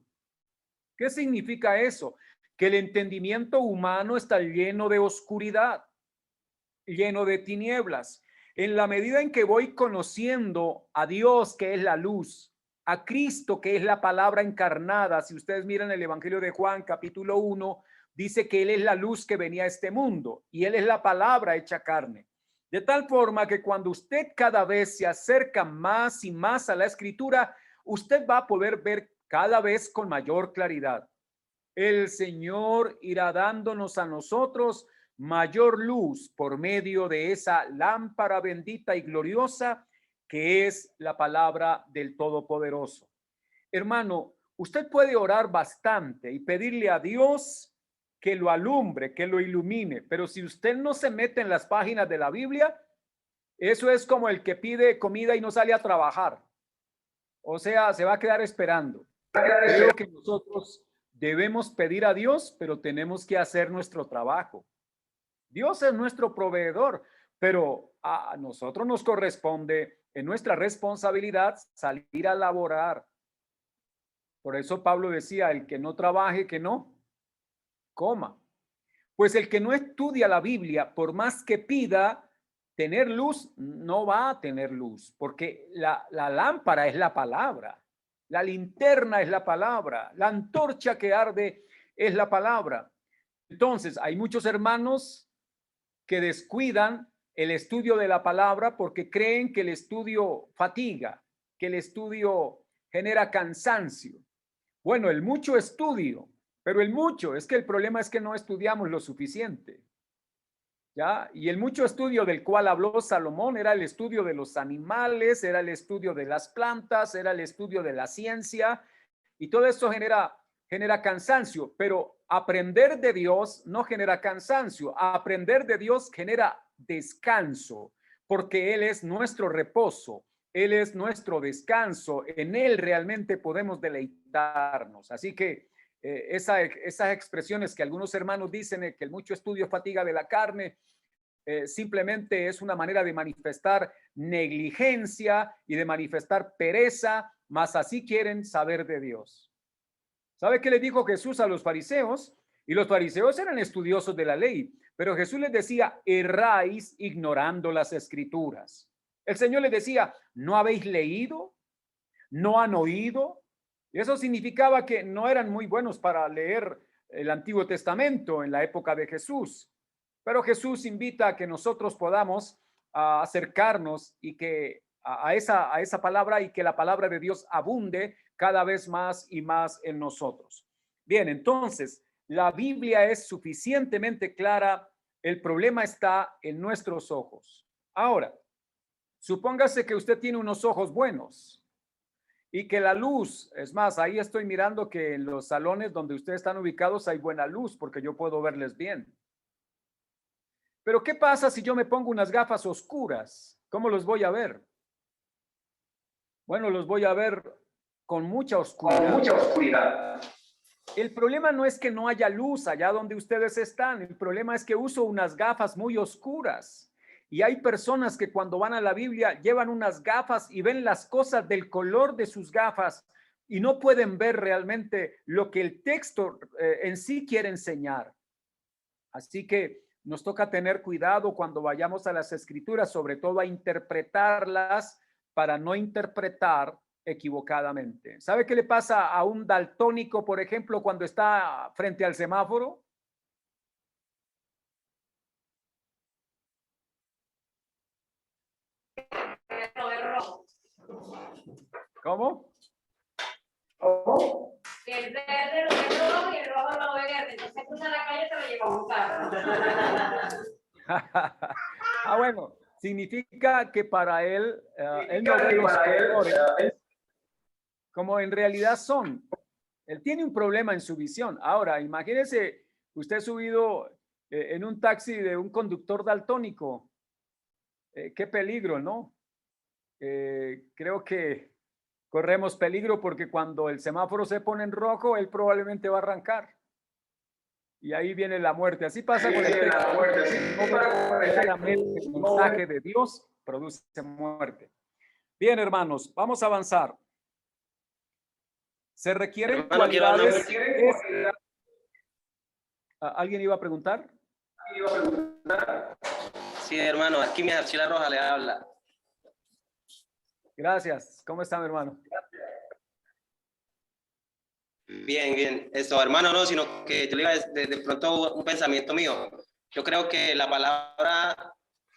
¿Qué significa eso? Que el entendimiento humano está lleno de oscuridad, lleno de tinieblas. En la medida en que voy conociendo a Dios, que es la luz, a Cristo, que es la palabra encarnada, si ustedes miran el Evangelio de Juan, capítulo 1, dice que Él es la luz que venía a este mundo y Él es la palabra hecha carne. De tal forma que cuando usted cada vez se acerca más y más a la escritura, usted va a poder ver cada vez con mayor claridad. El Señor irá dándonos a nosotros mayor luz por medio de esa lámpara bendita y gloriosa que es la palabra del Todopoderoso. Hermano, usted puede orar bastante y pedirle a Dios que lo alumbre, que lo ilumine, pero si usted no se mete en las páginas de la Biblia, eso es como el que pide comida y no sale a trabajar. O sea, se va a quedar esperando. Creo que nosotros debemos pedir a Dios, pero tenemos que hacer nuestro trabajo. Dios es nuestro proveedor, pero a nosotros nos corresponde en nuestra responsabilidad salir a laborar. Por eso Pablo decía, el que no trabaje, que no coma. Pues el que no estudia la Biblia, por más que pida tener luz, no va a tener luz, porque la lámpara es la palabra, la linterna es la palabra, la antorcha que arde es la palabra. Entonces, hay muchos hermanos que descuidan el estudio de la palabra porque creen que el estudio fatiga, que el estudio genera cansancio. Bueno, el mucho estudio, pero el mucho, es que el problema es que no estudiamos lo suficiente. ¿Ya? Y el mucho estudio del cual habló Salomón era el estudio de los animales, era el estudio de las plantas, era el estudio de la ciencia, y todo eso genera cansancio, pero aprender de Dios no genera cansancio, aprender de Dios genera descanso, porque Él es nuestro reposo, Él es nuestro descanso, en Él realmente podemos deleitarnos. Así que esas expresiones que algunos hermanos dicen, que el mucho estudio fatiga de la carne, simplemente es una manera de manifestar negligencia y de manifestar pereza, mas así quieren saber de Dios. ¿Sabe qué le dijo Jesús a los fariseos? Y los fariseos eran estudiosos de la ley, pero Jesús les decía, erráis ignorando las escrituras. El Señor les decía, ¿no habéis leído? ¿No han oído? Y eso significaba que no eran muy buenos para leer el Antiguo Testamento en la época de Jesús. Pero Jesús invita a que nosotros podamos acercarnos y que a esa palabra y que la palabra de Dios abunde cada vez más y más en nosotros. Bien, entonces, la Biblia es suficientemente clara. El problema está en nuestros ojos. Ahora, supóngase que usted tiene unos ojos buenos y que la luz, es más, ahí estoy mirando que en los salones donde ustedes están ubicados hay buena luz porque yo puedo verles bien. Pero ¿qué pasa si yo me pongo unas gafas oscuras? ¿Cómo los voy a ver? Bueno, los voy a ver con mucha oscuridad. El problema no es que no haya luz allá donde ustedes están. El problema es que uso unas gafas muy oscuras. Y hay personas que cuando van a la Biblia llevan unas gafas y ven las cosas del color de sus gafas y no pueden ver realmente lo que el texto en sí quiere enseñar. Así que nos toca tener cuidado cuando vayamos a las escrituras, sobre todo a interpretarlas para no interpretar equivocadamente. ¿Sabe qué le pasa a un daltónico, por ejemplo, cuando está frente al semáforo? ¿Cómo? El verde lo ve rojo y el rojo lo ve verde. Entonces cruza la calle y se lo lleva un carro. Bueno, significa que para él, él no ve los colores como en realidad son. Él tiene un problema en su visión. Ahora, imagínese usted subido en un taxi de un conductor daltónico. Qué peligro, ¿no? Creo que corremos peligro porque cuando el semáforo se pone en rojo, él probablemente va a arrancar. Y ahí viene la muerte. Así pasa con el mensaje de Dios, produce muerte. Bien, hermanos, vamos a avanzar. Se requieren cualidades. ¿Alguien iba a preguntar? Sí, hermano, aquí mi Archila Roja le habla. Gracias. ¿Cómo está, mi hermano? Bien, bien. Esto, hermano, no, sino que yo le iba de pronto un pensamiento mío. Yo creo que la palabra,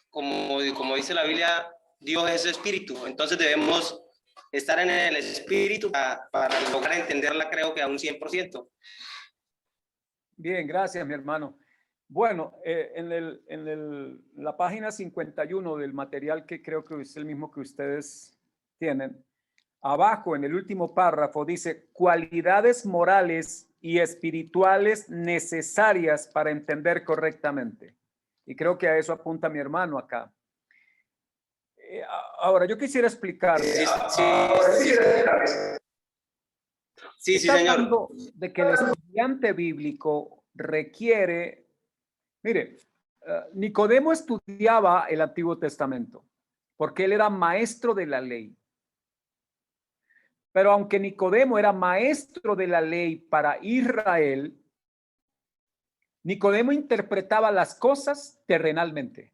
como dice la Biblia, Dios es espíritu. Entonces debemos estar en el espíritu para lograr entenderla, creo que a un 100%. Bien, gracias, mi hermano. Bueno, la página 51 del material, que creo que es el mismo que ustedes tienen, abajo en el último párrafo dice cualidades morales y espirituales necesarias para entender correctamente. Y creo que a eso apunta mi hermano acá. Ahora, yo quisiera explicar. Sí, señor. De que el estudiante bíblico requiere. Mire, Nicodemo estudiaba el Antiguo Testamento porque él era maestro de la ley. Pero aunque Nicodemo era maestro de la ley para Israel, Nicodemo interpretaba las cosas terrenalmente.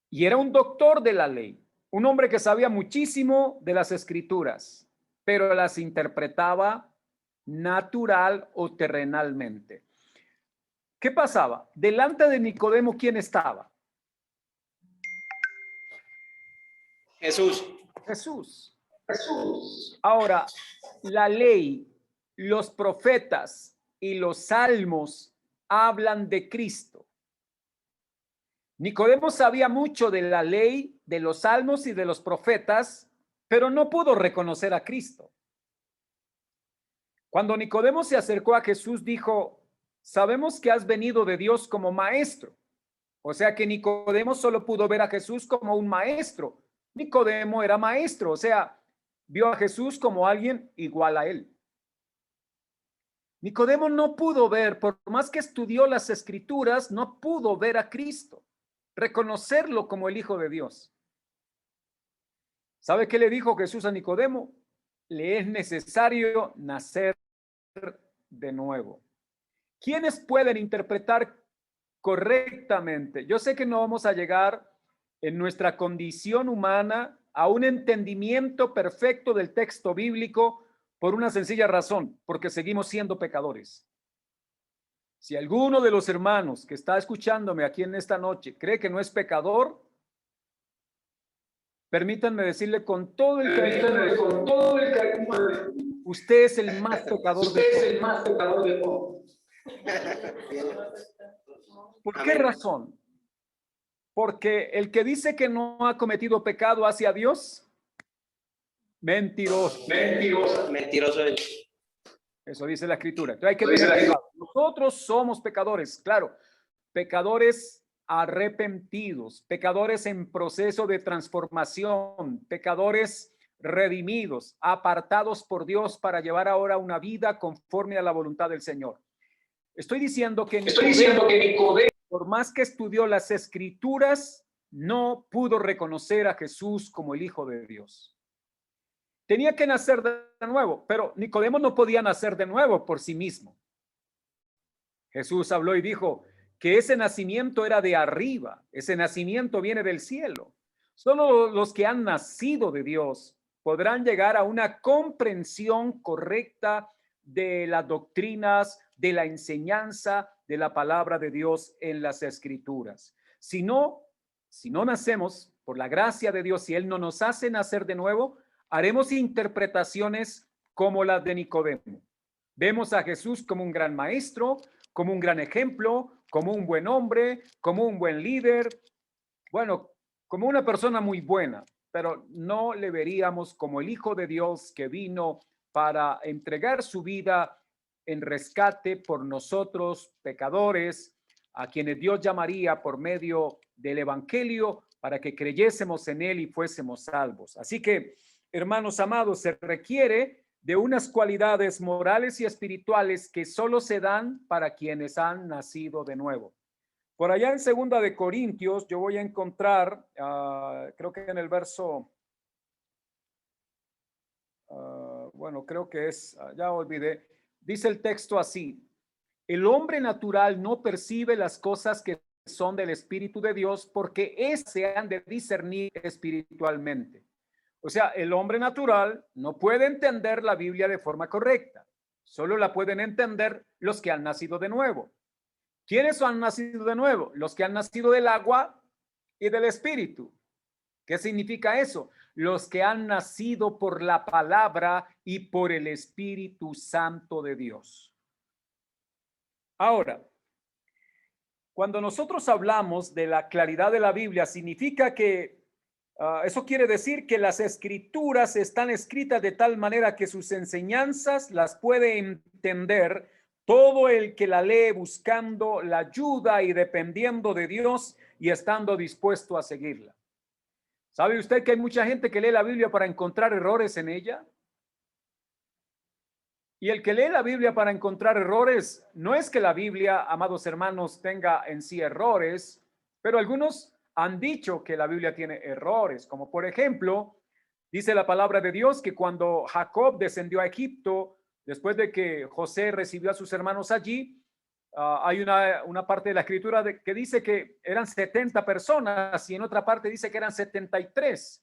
Y era un doctor de la ley, un hombre que sabía muchísimo de las escrituras, pero las interpretaba natural o terrenalmente. ¿Qué pasaba? Delante de Nicodemo, ¿quién estaba? Jesús. Ahora, la ley, los profetas y los salmos hablan de Cristo. Nicodemo sabía mucho de la ley, de los salmos y de los profetas, pero no pudo reconocer a Cristo. Cuando Nicodemo se acercó a Jesús, dijo: sabemos que has venido de Dios como maestro. O sea que Nicodemo solo pudo ver a Jesús como un maestro. Nicodemo era maestro, o sea, vio a Jesús como alguien igual a él. Nicodemo no pudo ver, por más que estudió las escrituras, no pudo ver a Cristo, reconocerlo como el Hijo de Dios. ¿Sabe qué le dijo Jesús a Nicodemo? Le es necesario nacer de nuevo. ¿Quiénes pueden interpretar correctamente? Yo sé que no vamos a llegar en nuestra condición humana a un entendimiento perfecto del texto bíblico por una sencilla razón, porque seguimos siendo pecadores. Si alguno de los hermanos que está escuchándome aquí en esta noche cree que no es pecador, permítanme decirle con todo el cariño, usted es el más pecador de todos. ¿Por qué razón? Porque el que dice que no ha cometido pecado hacia Dios, mentiroso. Mentiroso. Eso dice la Escritura. Entonces hay que tener cuidado. Nosotros somos pecadores, claro, pecadores arrepentidos, pecadores en proceso de transformación, pecadores redimidos, apartados por Dios para llevar ahora una vida conforme a la voluntad del Señor. Estoy diciendo que Nicodemo, por más que estudió las escrituras, no pudo reconocer a Jesús como el Hijo de Dios. Tenía que nacer de nuevo, pero Nicodemo no podía nacer de nuevo por sí mismo. Jesús habló y dijo que ese nacimiento era de arriba, ese nacimiento viene del cielo. Solo los que han nacido de Dios podrán llegar a una comprensión correcta de las doctrinas, de la enseñanza de la palabra de Dios en las escrituras. Si no nacemos por la gracia de Dios, si Él no nos hace nacer de nuevo, haremos interpretaciones como las de Nicodemo. Vemos a Jesús como un gran maestro, como un gran ejemplo, como un buen hombre, como un buen líder, bueno, como una persona muy buena, pero no le veríamos como el Hijo de Dios que vino para entregar su vida en rescate por nosotros, pecadores, a quienes Dios llamaría por medio del Evangelio para que creyésemos en Él y fuésemos salvos. Así que, hermanos amados, se requiere de unas cualidades morales y espirituales que solo se dan para quienes han nacido de nuevo. Por allá en 2 de Corintios, yo voy a encontrar, creo que en el verso, bueno, creo que es, ya olvidé, dice el texto así: el hombre natural no percibe las cosas que son del Espíritu de Dios porque éstas se han de discernir espiritualmente. O sea, el hombre natural no puede entender la Biblia de forma correcta. Solo la pueden entender los que han nacido de nuevo. ¿Quiénes han nacido de nuevo? Los que han nacido del agua y del Espíritu. ¿Qué significa eso? Los que han nacido por la palabra y por el Espíritu Santo de Dios. Ahora, cuando nosotros hablamos de la claridad de la Biblia, significa que eso quiere decir que las escrituras están escritas de tal manera que sus enseñanzas las puede entender todo el que la lee buscando la ayuda y dependiendo de Dios y estando dispuesto a seguirla. ¿Sabe usted que hay mucha gente que lee la Biblia para encontrar errores en ella? Y el que lee la Biblia para encontrar errores, no es que la Biblia, amados hermanos, tenga en sí errores, pero algunos han dicho que la Biblia tiene errores, como por ejemplo, dice la palabra de Dios que cuando Jacob descendió a Egipto, después de que José recibió a sus hermanos allí, hay una parte de la escritura que dice que eran 70 personas y en otra parte dice que eran 73.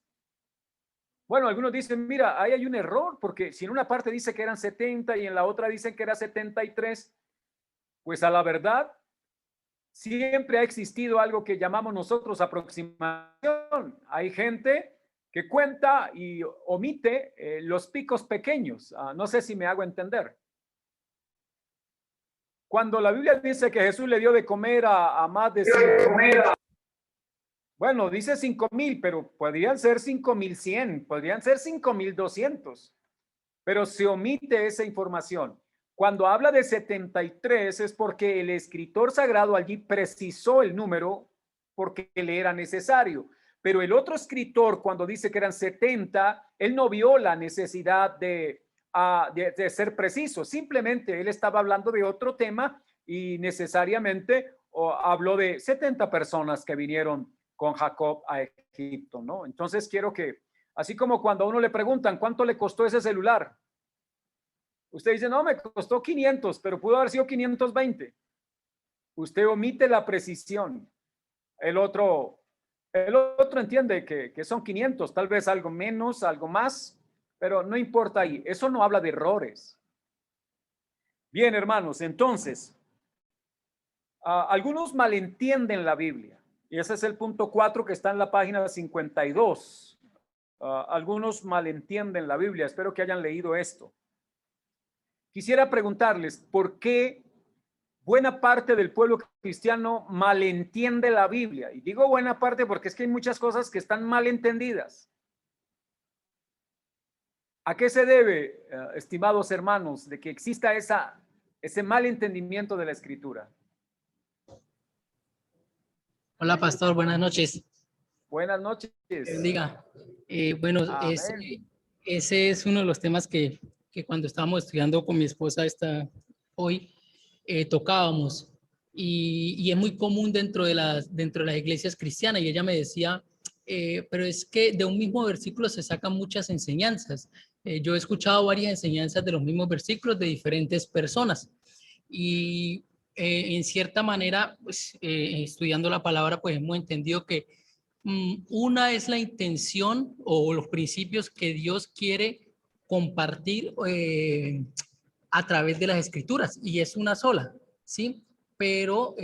Bueno, algunos dicen, mira, ahí hay un error, porque si en una parte dice que eran 70 y en la otra dicen que era 73, pues a la verdad, siempre ha existido algo que llamamos nosotros aproximación. Hay gente que cuenta y omite los picos pequeños. No sé si me hago entender. Cuando la Biblia dice que Jesús le dio de comer a más de 5,000, bueno, dice 5,000, pero podrían ser 5,100, podrían ser 5,200, pero se omite esa información. Cuando habla de 73 es porque el escritor sagrado allí precisó el número porque le era necesario. Pero el otro escritor, cuando dice que eran 70, él no vio la necesidad de ser preciso. Simplemente él estaba hablando de otro tema y necesariamente habló de 70 personas que vinieron con Jacob a Egipto, ¿no? Entonces quiero que, así como cuando a uno le preguntan cuánto le costó ese celular, usted dice, no, me costó 500, pero pudo haber sido 520. Usted omite la precisión. El otro entiende que son 500, tal vez algo menos, algo más, pero no importa ahí. Eso no habla de errores. Bien, hermanos, entonces, algunos malentienden la Biblia. Y ese es el punto 4 que está en la página 52. Algunos malentienden la Biblia. Espero que hayan leído esto. Quisiera preguntarles, ¿por qué buena parte del pueblo cristiano malentiende la Biblia? Y digo buena parte porque es que hay muchas cosas que están mal entendidas. ¿A qué se debe, estimados hermanos, de que exista ese mal entendimiento de la Escritura? Hola, pastor, buenas noches. Buenas noches. Bendiga. Bueno, ese es uno de los temas que cuando estábamos estudiando con mi esposa hoy tocábamos y es muy común dentro de las iglesias cristianas, y ella me decía, pero es que de un mismo versículo se sacan muchas enseñanzas. Yo he escuchado varias enseñanzas de los mismos versículos de diferentes personas y en cierta manera, pues, estudiando la palabra, pues hemos entendido que una es la intención o los principios que Dios quiere compartir a través de las escrituras, y es una sola, ¿sí? Pero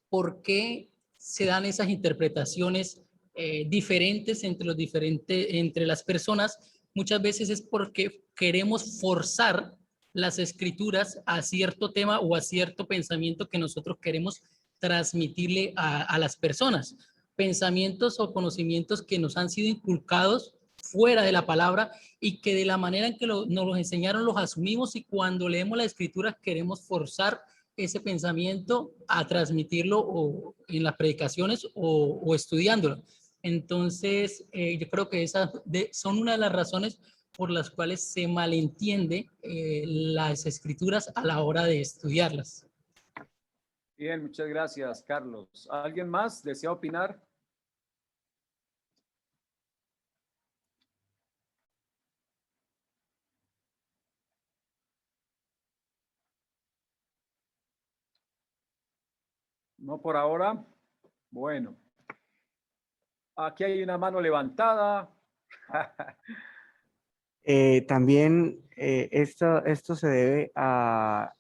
¿por qué se dan esas interpretaciones diferentes entre las personas, muchas veces es porque queremos forzar las escrituras a cierto tema o a cierto pensamiento que nosotros queremos transmitirle a las personas. Pensamientos o conocimientos que nos han sido inculcados fuera de la palabra y que de la manera en que nos los enseñaron los asumimos, y cuando leemos la escritura queremos forzar ese pensamiento a transmitirlo o en las predicaciones o estudiándolo. Entonces, yo creo que esas son una de las razones por las cuales se malentiende las escrituras a la hora de estudiarlas. Bien, muchas gracias, Carlos. ¿Alguien más desea opinar? No por ahora. Bueno. Aquí hay una mano levantada. También esto se debe a,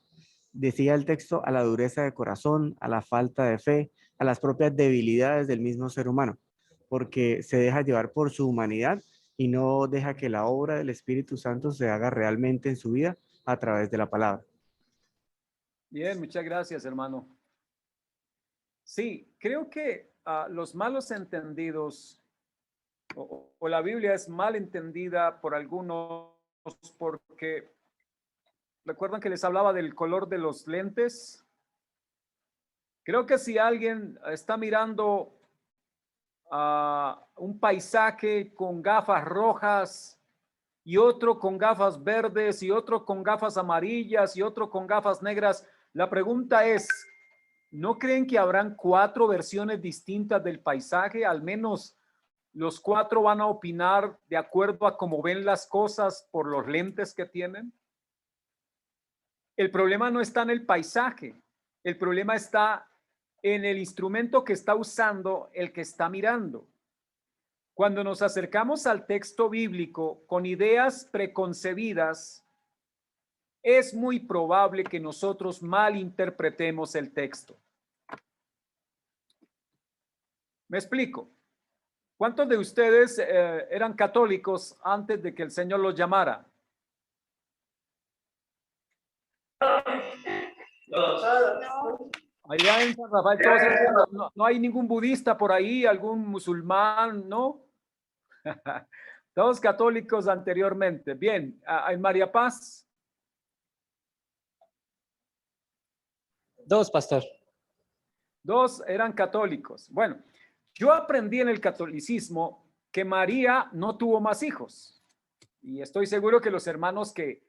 decía el texto, a la dureza de corazón, a la falta de fe, a las propias debilidades del mismo ser humano, porque se deja llevar por su humanidad y no deja que la obra del Espíritu Santo se haga realmente en su vida a través de la palabra. Bien, muchas gracias, hermano. Sí, creo que los malos entendidos o la Biblia es mal entendida por algunos porque recuerdan que les hablaba del color de los lentes. Creo que si alguien está mirando un paisaje con gafas rojas y otro con gafas verdes y otro con gafas amarillas y otro con gafas negras, la pregunta es, ¿no creen que habrán 4 versiones distintas del paisaje? Al menos los 4 van a opinar de acuerdo a cómo ven las cosas por los lentes que tienen. El problema no está en el paisaje, el problema está en el instrumento que está usando el que está mirando. Cuando nos acercamos al texto bíblico con ideas preconcebidas, es muy probable que nosotros malinterpretemos el texto. ¿Me explico? ¿Cuántos de ustedes eran católicos antes de que el Señor los llamara? Allá en San Rafael, no hay ningún budista por ahí, algún musulmán, ¿no? Todos católicos anteriormente. Bien, en María Paz. 2, pastor. 2 eran católicos. Bueno, yo aprendí en el catolicismo que María no tuvo más hijos. Y estoy seguro que los hermanos que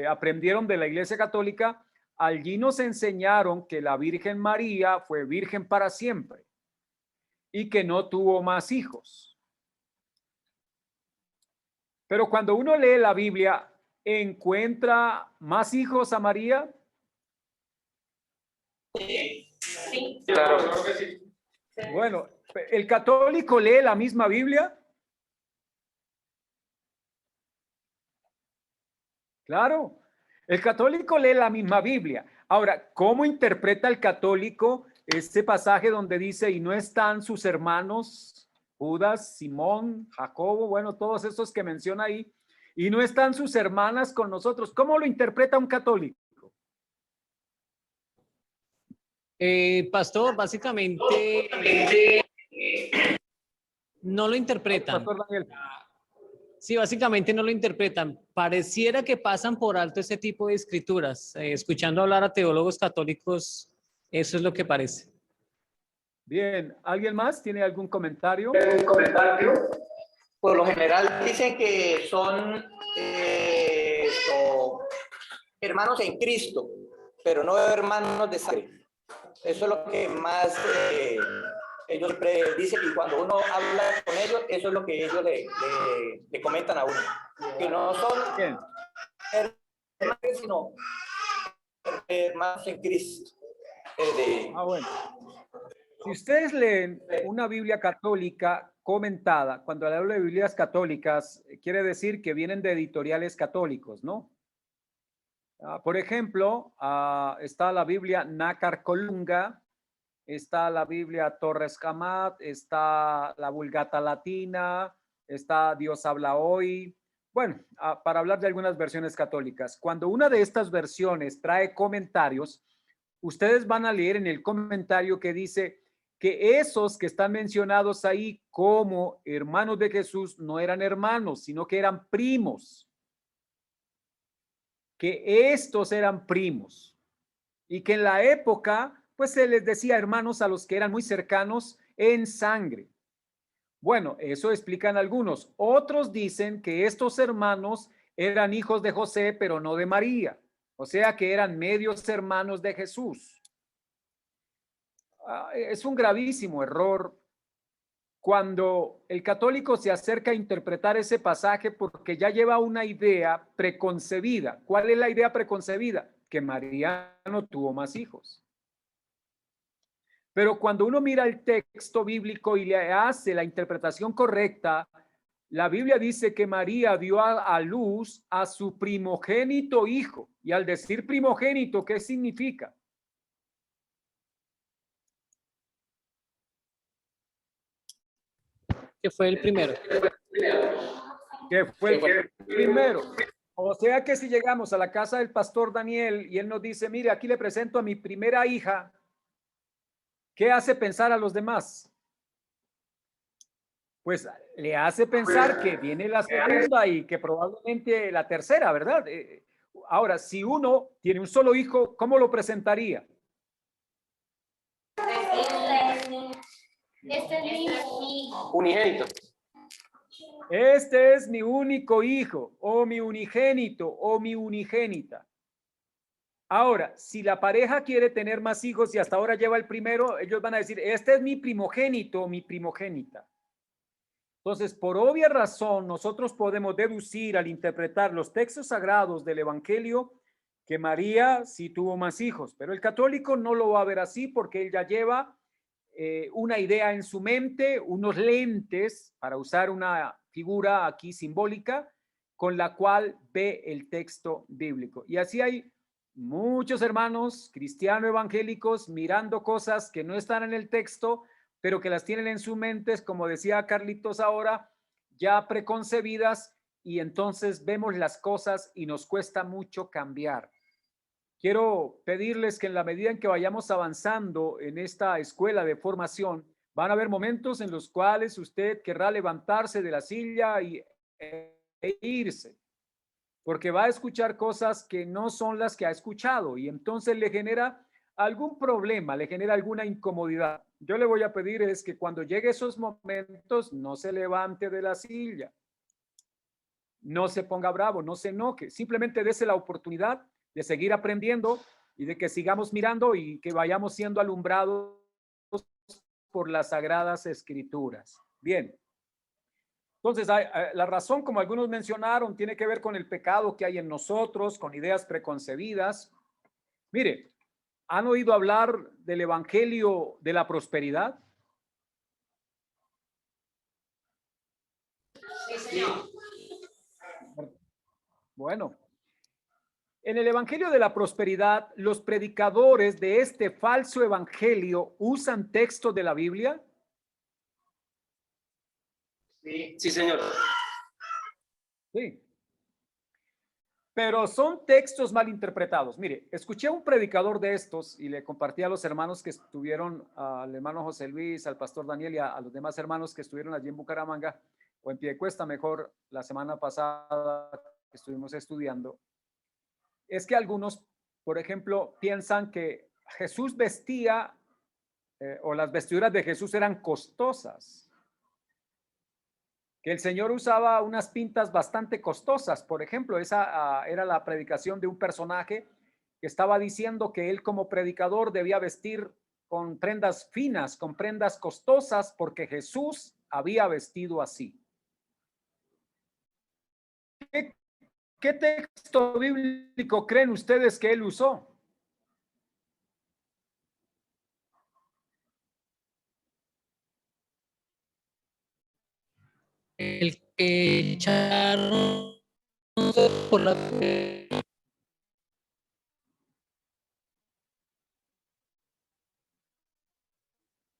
aprendieron de la Iglesia Católica, allí nos enseñaron que la Virgen María fue virgen para siempre y que no tuvo más hijos. Pero cuando uno lee la Biblia, ¿encuentra más hijos a María? Sí, claro, creo que sí. Bueno, ¿el católico lee la misma Biblia? Claro, el católico lee la misma Biblia. Ahora, ¿cómo interpreta el católico este pasaje donde dice, y no están sus hermanos, Judas, Simón, Jacobo, bueno, todos esos que menciona ahí, y no están sus hermanas con nosotros? ¿Cómo lo interpreta un católico? Pastor, básicamente no lo interpretan. Pastor Daniel. Sí, básicamente no lo interpretan. Pareciera que pasan por alto ese tipo de escrituras. Escuchando hablar a teólogos católicos, eso es lo que parece. Bien, ¿alguien más tiene algún comentario? Un comentario. Por lo general dicen que son hermanos en Cristo, pero no hermanos de sangre. Eso es lo que más ellos dicen, y cuando uno habla con ellos, eso es lo que ellos le comentan a uno. Que no son hermanos, sino hermanos en Cristo. Bueno. Si ustedes leen una Biblia católica comentada, cuando hablo de Biblias católicas, quiere decir que vienen de editoriales católicos, ¿no? Por ejemplo, está la Biblia Nácar Colunga, está la Biblia Torres Hamat, está la Vulgata Latina, está Dios habla hoy. Bueno, para hablar de algunas versiones católicas, cuando una de estas versiones trae comentarios, ustedes van a leer en el comentario que dice que esos que están mencionados ahí como hermanos de Jesús no eran hermanos, sino que eran primos. Que estos eran primos y que en la época pues se les decía hermanos a los que eran muy cercanos en sangre. Bueno, eso explican algunos. Otros dicen que estos hermanos eran hijos de José, pero no de María. O sea que eran medios hermanos de Jesús. Es un gravísimo error cuando el católico se acerca a interpretar ese pasaje porque ya lleva una idea preconcebida. ¿Cuál es la idea preconcebida? Que María no tuvo más hijos. Pero cuando uno mira el texto bíblico y le hace la interpretación correcta, la Biblia dice que María dio a luz a su primogénito hijo. Y al decir primogénito, ¿qué significa? Que fue el primero. Que fue el primero. O sea que si llegamos a la casa del pastor Daniel y él nos dice, mire, aquí le presento a mi primera hija, ¿qué hace pensar a los demás? Pues le hace pensar que viene la segunda y que probablemente la tercera, ¿verdad? Ahora, si uno tiene un solo hijo, ¿cómo lo presentaría? Este es mi hijo. Unigénito. Este es mi único hijo, o mi unigénito, o mi unigénita. Ahora, si la pareja quiere tener más hijos y hasta ahora lleva el primero, ellos van a decir, este es mi primogénito o mi primogénita. Entonces, por obvia razón, nosotros podemos deducir al interpretar los textos sagrados del Evangelio que María sí tuvo más hijos, pero el católico no lo va a ver así porque él ya lleva una idea en su mente, unos lentes, para usar una figura aquí simbólica, con la cual ve el texto bíblico. Y así hay muchos hermanos cristianos evangélicos mirando cosas que no están en el texto, pero que las tienen en su mente, como decía Carlitos ahora, ya preconcebidas, y entonces vemos las cosas y nos cuesta mucho cambiar. Quiero pedirles que en la medida en que vayamos avanzando en esta escuela de formación, van a haber momentos en los cuales usted querrá levantarse de la silla e irse, porque va a escuchar cosas que no son las que ha escuchado y entonces le genera algún problema, le genera alguna incomodidad. Yo le voy a pedir es que cuando llegue esos momentos no se levante de la silla, no se ponga bravo, no se enoje, simplemente dése la oportunidad de seguir aprendiendo y de que sigamos mirando y que vayamos siendo alumbrados por las sagradas escrituras. Bien. Entonces, la razón, como algunos mencionaron, tiene que ver con el pecado que hay en nosotros, con ideas preconcebidas. Mire, ¿han oído hablar del Evangelio de la prosperidad? Sí, señor. Bueno, en el Evangelio de la prosperidad, los predicadores de este falso evangelio usan textos de la Biblia. Sí, señor. Sí. Pero son textos mal interpretados. Mire, escuché a un predicador de estos y le compartí a los hermanos que estuvieron, al hermano José Luis, al pastor Daniel y a los demás hermanos que estuvieron allí en Bucaramanga, o en Piedecuesta mejor, la semana pasada que estuvimos estudiando. Es que algunos, por ejemplo, piensan que Jesús vestía o las vestiduras de Jesús eran costosas, que el Señor usaba unas pintas bastante costosas. Por ejemplo, esa era la predicación de un personaje que estaba diciendo que él como predicador debía vestir con prendas finas, con prendas costosas, porque Jesús había vestido así. ¿Qué texto bíblico creen ustedes que él usó? El que echaron por la...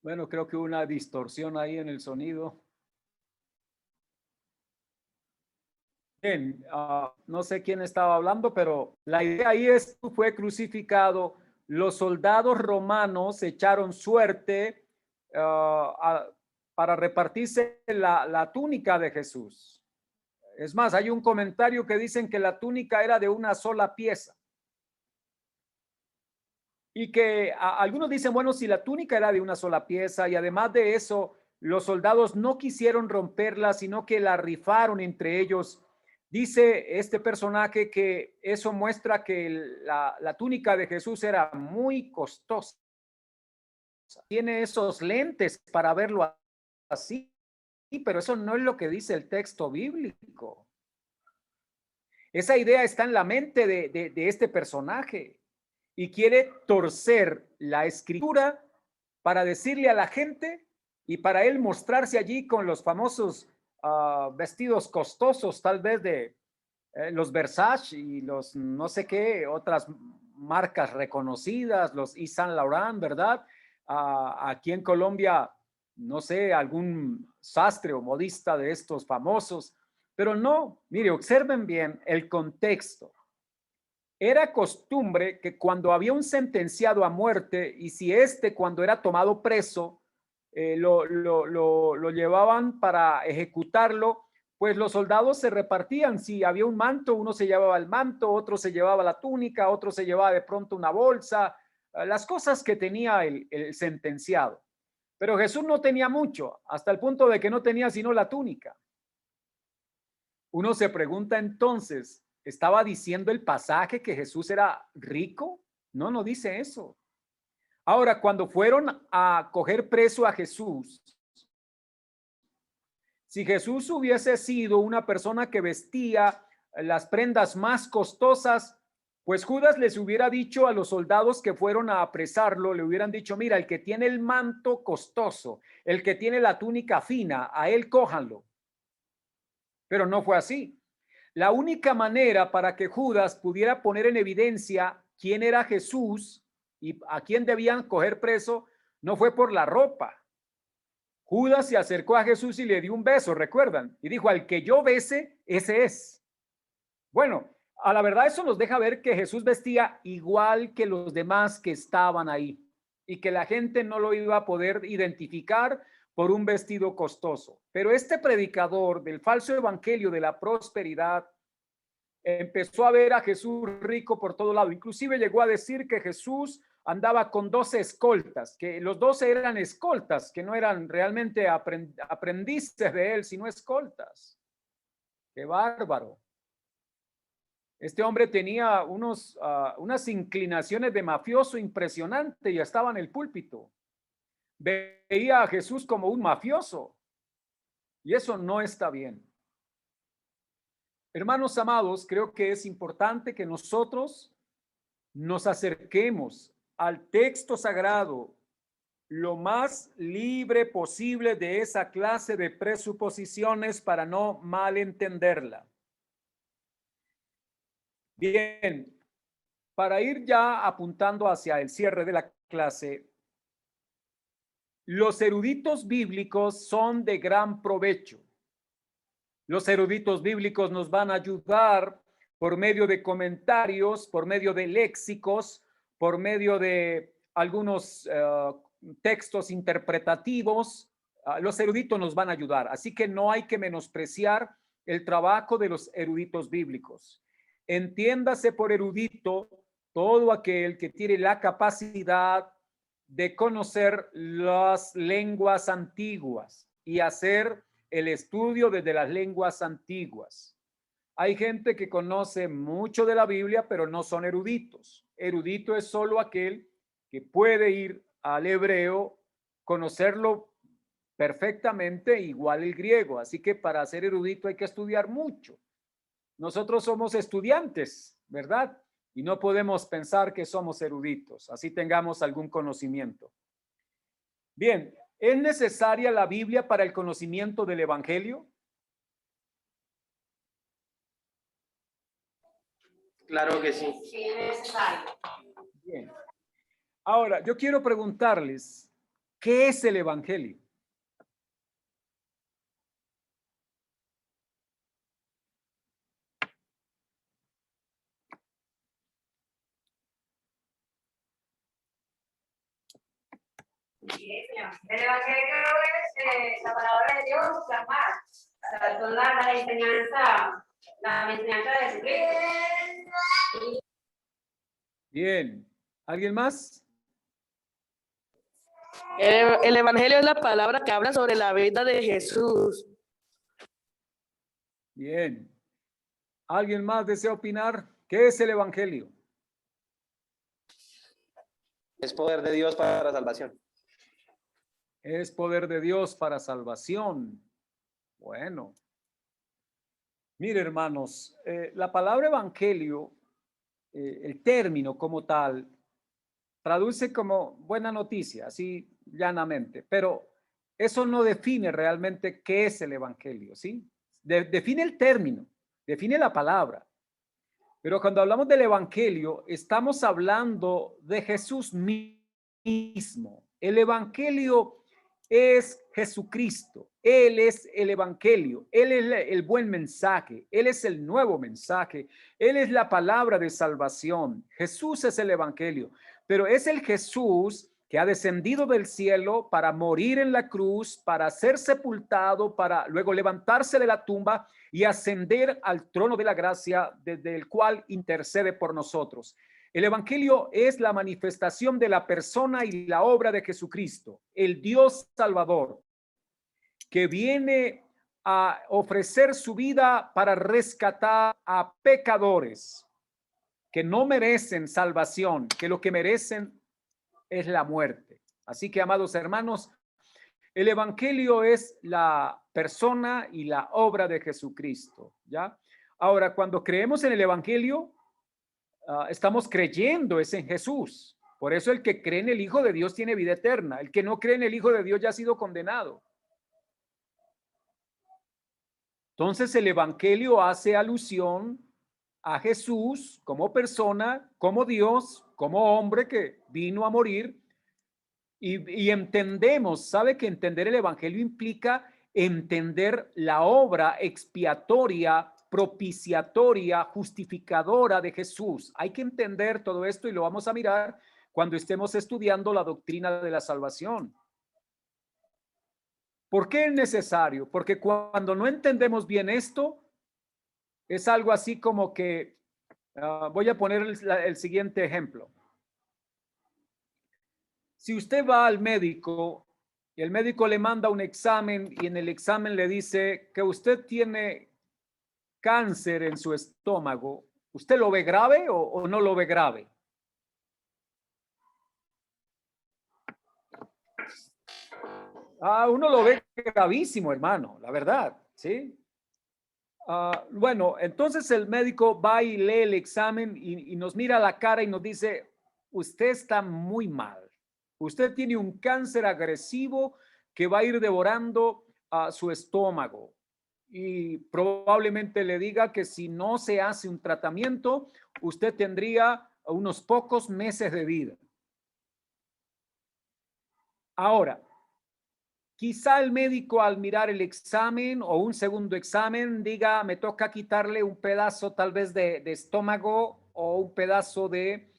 Bueno, creo que hubo una distorsión ahí en el sonido. Bien, no sé quién estaba hablando, pero la idea ahí es que fue crucificado. Los soldados romanos echaron suerte para repartirse la túnica de Jesús. Es más, hay un comentario que dicen que la túnica era de una sola pieza. Y que algunos dicen, bueno, si la túnica era de una sola pieza y además de eso, los soldados no quisieron romperla, sino que la rifaron entre ellos. Dice este personaje que eso muestra que la túnica de Jesús era muy costosa. Tiene esos lentes para verlo así, pero eso no es lo que dice el texto bíblico. Esa idea está en la mente de este personaje y quiere torcer la escritura para decirle a la gente y para él mostrarse allí con los famosos vestidos costosos, tal vez de los Versace y los no sé qué, otras marcas reconocidas, los Yves Saint Laurent, ¿verdad? Aquí en Colombia, no sé, algún sastre o modista de estos famosos, pero no, mire, observen bien el contexto. Era costumbre que cuando había un sentenciado a muerte y si cuando era tomado preso, lo llevaban para ejecutarlo, pues los soldados se repartían. Si había un manto, uno se llevaba el manto, otro se llevaba la túnica, otro se llevaba de pronto una bolsa, las cosas que tenía el sentenciado. Pero Jesús no tenía mucho, hasta el punto de que no tenía sino la túnica. Uno se pregunta entonces, ¿estaba diciendo el pasaje que Jesús era rico? No, no dice eso. Ahora, cuando fueron a coger preso a Jesús, si Jesús hubiese sido una persona que vestía las prendas más costosas, pues Judas les hubiera dicho a los soldados que fueron a apresarlo, le hubieran dicho, mira, el que tiene el manto costoso, el que tiene la túnica fina, a él cójanlo. Pero no fue así. La única manera para que Judas pudiera poner en evidencia quién era Jesús y a quién debían coger preso, no fue por la ropa. Judas se acercó a Jesús y le dio un beso, ¿recuerdan? Y dijo, al que yo bese, ese es. Bueno, a la verdad eso nos deja ver que Jesús vestía igual que los demás que estaban ahí y que la gente no lo iba a poder identificar por un vestido costoso. Pero este predicador del falso evangelio de la prosperidad empezó a ver a Jesús rico por todo lado. Inclusive llegó a decir que Jesús andaba con 12 escoltas, que los 12 eran escoltas, que no eran realmente aprendices de él, sino escoltas. ¡Qué bárbaro! Este hombre tenía unas inclinaciones de mafioso impresionante y estaba en el púlpito. Veía a Jesús como un mafioso y eso no está bien. Hermanos amados, creo que es importante que nosotros nos acerquemos al texto sagrado lo más libre posible de esa clase de presuposiciones para no malentenderla. Bien, para ir ya apuntando hacia el cierre de la clase, los eruditos bíblicos son de gran provecho. Los eruditos bíblicos nos van a ayudar por medio de comentarios, por medio de léxicos, por medio de algunos textos interpretativos. Los eruditos nos van a ayudar, así que no hay que menospreciar el trabajo de los eruditos bíblicos. Entiéndase por erudito todo aquel que tiene la capacidad de conocer las lenguas antiguas y hacer el estudio desde las lenguas antiguas. Hay gente que conoce mucho de la Biblia, pero no son eruditos. Erudito es solo aquel que puede ir al hebreo, conocerlo perfectamente, igual el griego. Así que para ser erudito hay que estudiar mucho. Nosotros somos estudiantes, ¿verdad? Y no podemos pensar que somos eruditos, así tengamos algún conocimiento. Bien, ¿es necesaria la Biblia para el conocimiento del Evangelio? Claro que sí. Sí, es necesario. Bien. Ahora, yo quiero preguntarles, ¿Qué es el Evangelio? El evangelio es la palabra de Dios plasmada. O sea, son la enseñanza de Jesucristo. Bien. ¿Alguien más? El evangelio es la palabra que habla sobre la vida de Jesús. Bien. ¿Alguien más desea opinar? ¿Qué es el Evangelio? Es poder de Dios para la salvación. Es poder de Dios para salvación. Bueno. Mire, hermanos, la palabra evangelio, el término como tal, traduce como buena noticia, así llanamente, pero eso no define realmente qué es el evangelio, ¿sí? Define el término, define la palabra. Pero cuando hablamos del evangelio, estamos hablando de Jesús mismo. El evangelio es Jesucristo. Él es el evangelio. Él es el buen mensaje. Él es el nuevo mensaje. Él es la palabra de salvación. Jesús es el evangelio, pero es el Jesús que ha descendido del cielo para morir en la cruz, para ser sepultado, para luego levantarse de la tumba y ascender al trono de la gracia, desde el cual intercede por nosotros. El evangelio es la manifestación de la persona y la obra de Jesucristo, el Dios Salvador, que viene a ofrecer su vida para rescatar a pecadores que no merecen salvación, que lo que merecen es la muerte. Así que, amados hermanos, el evangelio es la persona y la obra de Jesucristo, ¿ya? Ahora, cuando creemos en el evangelio, estamos creyendo es en Jesús. Por eso el que cree en el Hijo de Dios tiene vida eterna. El que no cree en el Hijo de Dios ya ha sido condenado. Entonces el evangelio hace alusión a Jesús como persona, como Dios, como hombre que vino a morir. Y entendemos, ¿sabe que entender el evangelio implica entender la obra expiatoria, propiciatoria, justificadora de Jesús? Hay que entender todo esto y lo vamos a mirar cuando estemos estudiando la doctrina de la salvación. ¿Por qué es necesario? Porque cuando no entendemos bien esto, es algo así como que, voy a poner el siguiente ejemplo. Si usted va al médico y el médico le manda un examen y en el examen le dice que usted tiene cáncer en su estómago, ¿usted lo ve grave o no lo ve grave? Uno lo ve gravísimo, hermano, la verdad, ¿sí? Bueno, entonces el médico va y lee el examen y nos mira a la cara y nos dice, usted está muy mal. Usted tiene un cáncer agresivo que va a ir devorando a su estómago y probablemente le diga que si no se hace un tratamiento, usted tendría unos pocos meses de vida. Ahora, quizá el médico al mirar el examen o un segundo examen diga, me toca quitarle un pedazo tal vez de estómago o un pedazo de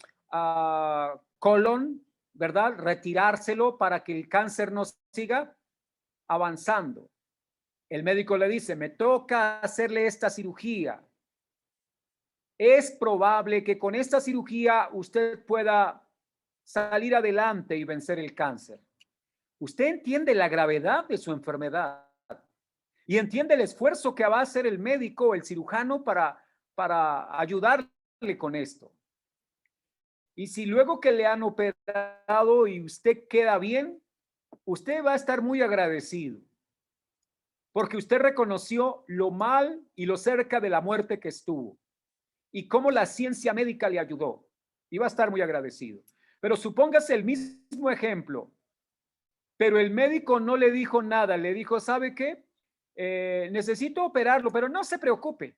colon, ¿verdad? Retirárselo para que el cáncer no siga avanzando. El médico le dice, me toca hacerle esta cirugía. Es probable que con esta cirugía usted pueda salir adelante y vencer el cáncer. Usted entiende la gravedad de su enfermedad y entiende el esfuerzo que va a hacer el médico, el cirujano para ayudarle con esto. Y si luego que le han operado y usted queda bien, usted va a estar muy agradecido porque usted reconoció lo mal y lo cerca de la muerte que estuvo y cómo la ciencia médica le ayudó y va a estar muy agradecido. Pero supóngase el mismo ejemplo, pero el médico no le dijo nada, le dijo, ¿sabe qué? Necesito operarlo, pero no se preocupe,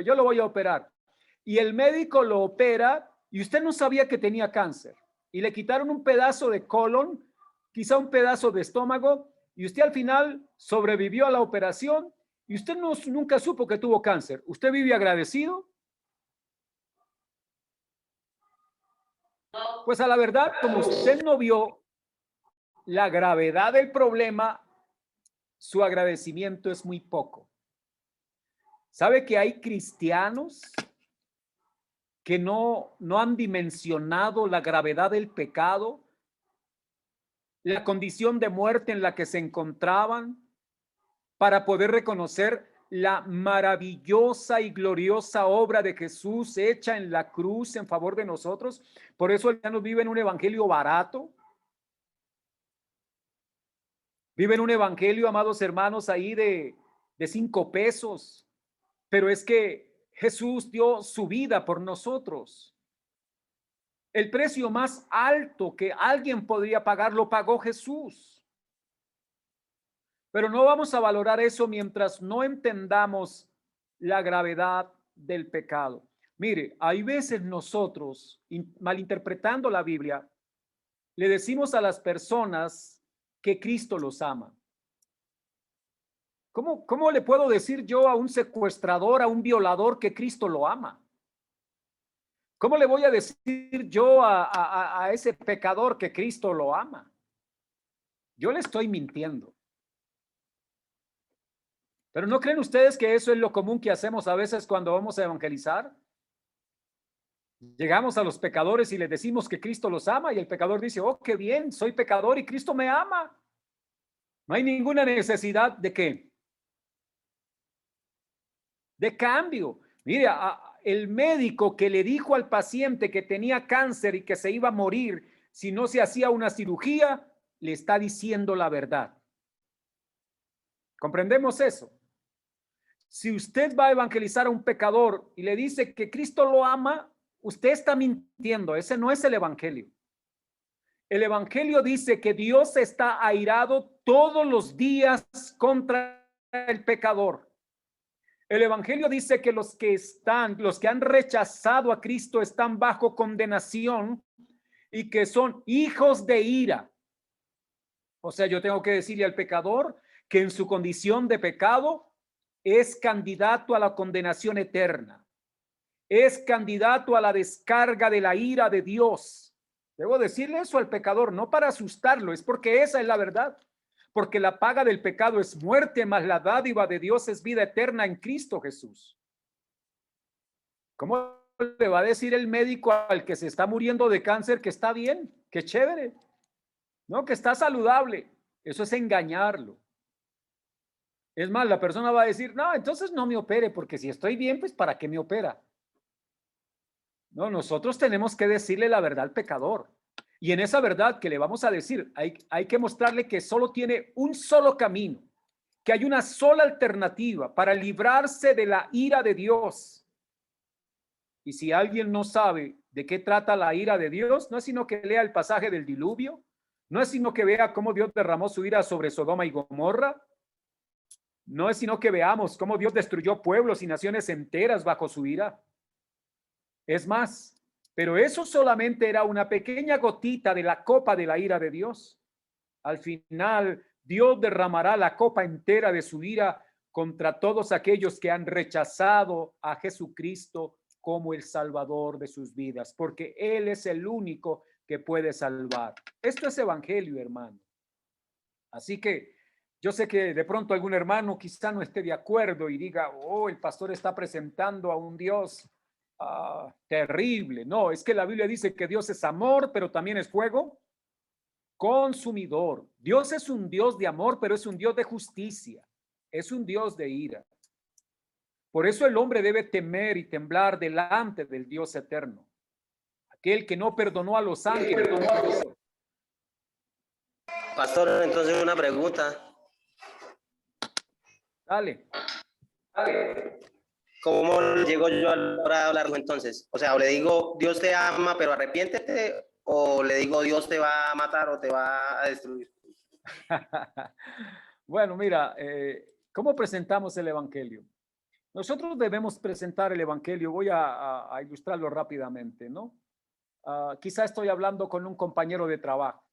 yo lo voy a operar. Y el médico lo opera y usted no sabía que tenía cáncer y le quitaron un pedazo de colon quizá un pedazo de estómago, y usted al final sobrevivió a la operación y usted nunca supo que tuvo cáncer. ¿Usted vive agradecido? Pues a la verdad, como usted no vio la gravedad del problema, su agradecimiento es muy poco. ¿Sabe que hay cristianos que no han dimensionado la gravedad del pecado, la condición de muerte en la que se encontraban, para poder reconocer la maravillosa y gloriosa obra de Jesús hecha en la cruz en favor de nosotros? Por eso ya no vive en un evangelio barato. Vive en un evangelio, amados hermanos, ahí de 5 pesos. Pero es que Jesús dio su vida por nosotros. El precio más alto que alguien podría pagar lo pagó Jesús. Pero no vamos a valorar eso mientras no entendamos la gravedad del pecado. Mire, hay veces nosotros, malinterpretando la Biblia, le decimos a las personas que Cristo los ama. ¿Cómo le puedo decir yo a un secuestrador, a un violador, que Cristo lo ama? ¿Cómo le voy a decir yo a ese pecador que Cristo lo ama? Yo le estoy mintiendo. ¿Pero no creen ustedes que eso es lo común que hacemos a veces cuando vamos a evangelizar? Llegamos a los pecadores y les decimos que Cristo los ama y el pecador dice, oh, qué bien, soy pecador y Cristo me ama. No hay ninguna necesidad de ¿qué? De cambio. Mire, el médico que le dijo al paciente que tenía cáncer y que se iba a morir si no se hacía una cirugía, le está diciendo la verdad. ¿Comprendemos eso? Si usted va a evangelizar a un pecador y le dice que Cristo lo ama, usted está mintiendo. Ese no es el evangelio. El evangelio dice que Dios está airado todos los días contra el pecador. El evangelio dice que los que han rechazado a Cristo están bajo condenación y que son hijos de ira. O sea, yo tengo que decirle al pecador que en su condición de pecado es candidato a la condenación eterna. Es candidato a la descarga de la ira de Dios. Debo decirle eso al pecador, no para asustarlo, es porque esa es la verdad. Porque la paga del pecado es muerte, mas la dádiva de Dios es vida eterna en Cristo Jesús. ¿Cómo le va a decir el médico al que se está muriendo de cáncer que está bien, que chévere? No, que está saludable. Eso es engañarlo. Es más, la persona va a decir, no, entonces no me opere, porque si estoy bien, pues ¿para qué me opera? No, nosotros tenemos que decirle la verdad al pecador. Y en esa verdad que le vamos a decir, hay que mostrarle que solo tiene un solo camino, que hay una sola alternativa para librarse de la ira de Dios. Y si alguien no sabe de qué trata la ira de Dios, no es sino que lea el pasaje del diluvio, no es sino que vea cómo Dios derramó su ira sobre Sodoma y Gomorra, no es sino que veamos cómo Dios destruyó pueblos y naciones enteras bajo su ira. Es más, pero eso solamente era una pequeña gotita de la copa de la ira de Dios. Al final, Dios derramará la copa entera de su ira contra todos aquellos que han rechazado a Jesucristo como el Salvador de sus vidas, porque Él es el único que puede salvar. Esto es evangelio, hermano. Así que yo sé que de pronto algún hermano quizá no esté de acuerdo y diga, oh, el pastor está presentando a un Dios terrible. No, es que la Biblia dice que Dios es amor, pero también es fuego consumidor. Dios es un Dios de amor, pero es un Dios de justicia. Es un Dios de ira. Por eso el hombre debe temer y temblar delante del Dios eterno. Aquel que no perdonó a los ángeles. Pastor, entonces una pregunta. Dale. ¿Cómo llego yo a la hora de hablar entonces? O sea, o le digo, Dios te ama, pero arrepiéntete, o le digo, Dios te va a matar o te va a destruir. Bueno, mira, ¿cómo presentamos el evangelio? Nosotros debemos presentar el evangelio. Voy a ilustrarlo rápidamente, ¿no? Quizá estoy hablando con un compañero de trabajo.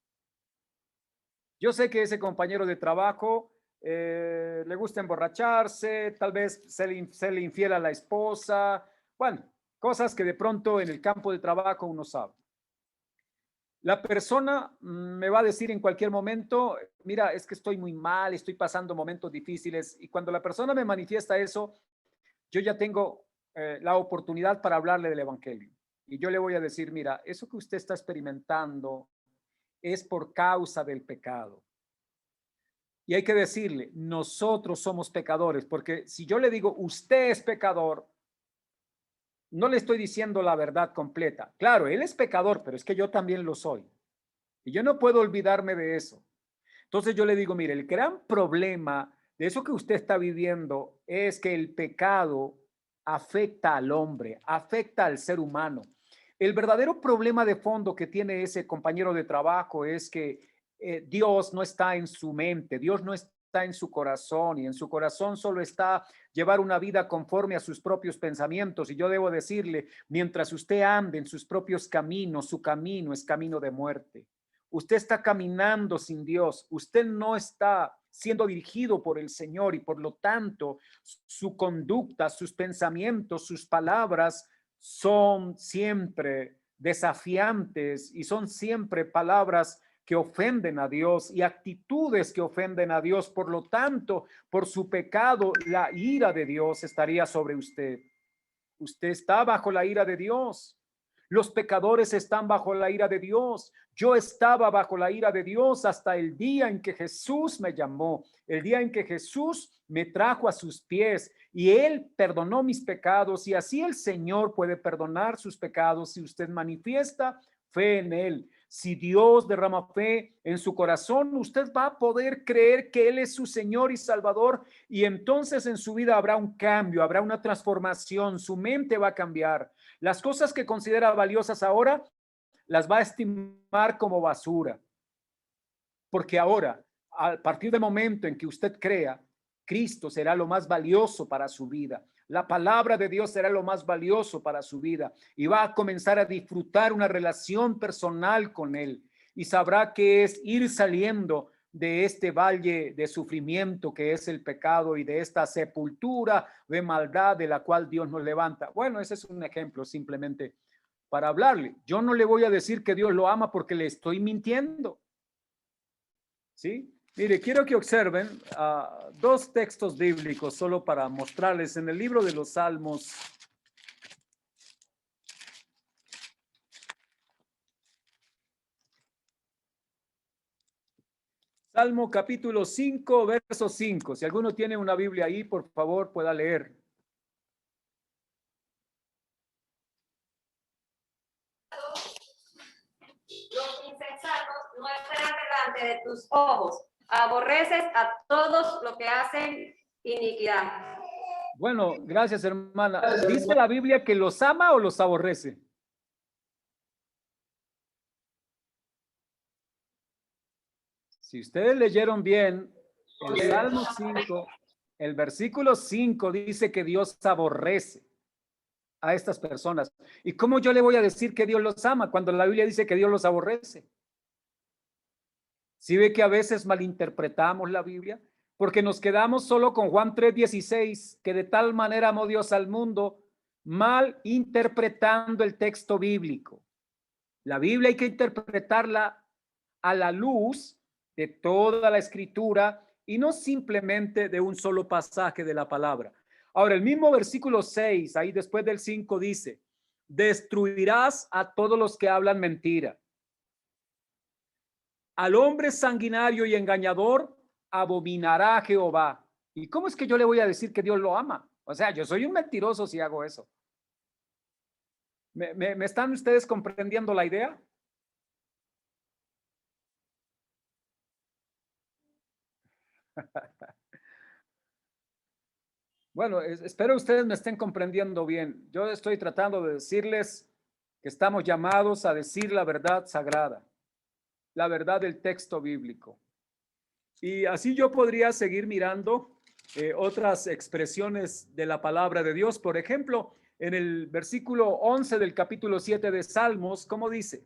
Yo sé que ese compañero de trabajo le gusta emborracharse, tal vez serle infiel a la esposa, bueno, cosas que de pronto en el campo de trabajo uno sabe. La persona me va a decir en cualquier momento, mira, es que estoy muy mal, estoy pasando momentos difíciles, y cuando la persona me manifiesta eso, yo ya tengo la oportunidad para hablarle del evangelio. Y yo le voy a decir, mira, eso que usted está experimentando es por causa del pecado. Y hay que decirle, nosotros somos pecadores, porque si yo le digo, usted es pecador, no le estoy diciendo la verdad completa. Claro, él es pecador, pero es que yo también lo soy. Y yo no puedo olvidarme de eso. Entonces yo le digo, mire, el gran problema de eso que usted está viviendo es que el pecado afecta al hombre, afecta al ser humano. El verdadero problema de fondo que tiene ese compañero de trabajo es que Dios no está en su mente, Dios no está en su corazón, y en su corazón solo está llevar una vida conforme a sus propios pensamientos. Y yo debo decirle, mientras usted ande en sus propios caminos, su camino es camino de muerte. Usted está caminando sin Dios, usted no está siendo dirigido por el Señor, y por lo tanto su conducta, sus pensamientos, sus palabras son siempre desafiantes y son siempre palabras que ofenden a Dios y actitudes que ofenden a Dios. Por lo tanto, por su pecado, la ira de Dios estaría sobre usted. Usted está bajo la ira de Dios. Los pecadores están bajo la ira de Dios. Yo estaba bajo la ira de Dios hasta el día en que Jesús me llamó, el día en que Jesús me trajo a sus pies y Él perdonó mis pecados. Y así el Señor puede perdonar sus pecados si usted manifiesta fe en Él. Si Dios derrama fe en su corazón, usted va a poder creer que Él es su Señor y Salvador, y entonces en su vida habrá un cambio, habrá una transformación, su mente va a cambiar. Las cosas que considera valiosas ahora, las va a estimar como basura. Porque ahora, a partir del momento en que usted crea, Cristo será lo más valioso para su vida. La palabra de Dios será lo más valioso para su vida, y va a comenzar a disfrutar una relación personal con Él, y sabrá que es ir saliendo de este valle de sufrimiento que es el pecado, y de esta sepultura de maldad de la cual Dios nos levanta. Bueno, ese es un ejemplo simplemente para hablarle. Yo no le voy a decir que Dios lo ama porque le estoy mintiendo. ¿Sí? Mire, quiero que observen dos textos bíblicos solo para mostrarles en el libro de los Salmos. Salmo capítulo 5, verso 5. Si alguno tiene una Biblia ahí, por favor, pueda leer. Los insensatos no estarán delante de tus ojos. Aborreces a todos los que hacen iniquidad. Bueno, gracias, hermana. ¿Dice la Biblia que los ama o los aborrece? Si ustedes leyeron bien, el Salmo 5, el versículo 5 dice que Dios aborrece a estas personas. ¿Y cómo yo le voy a decir que Dios los ama cuando la Biblia dice que Dios los aborrece? ¿Sí ve que a veces malinterpretamos la Biblia? Porque nos quedamos solo con Juan 3:16, que de tal manera amó Dios al mundo, mal interpretando el texto bíblico. La Biblia hay que interpretarla a la luz de toda la escritura y no simplemente de un solo pasaje de la palabra. Ahora, el mismo versículo 6, ahí después del 5 dice, destruirás a todos los que hablan mentira. Al hombre sanguinario y engañador abominará Jehová. ¿Y cómo es que yo le voy a decir que Dios lo ama? O sea, yo soy un mentiroso si hago eso. ¿Me están ustedes comprendiendo la idea? Bueno, espero ustedes me estén comprendiendo bien. Yo estoy tratando de decirles que estamos llamados a decir la verdad sagrada, la verdad del texto bíblico. Y así yo podría seguir mirando otras expresiones de la palabra de Dios. Por ejemplo, en el versículo 11 del capítulo 7 de Salmos, ¿cómo dice?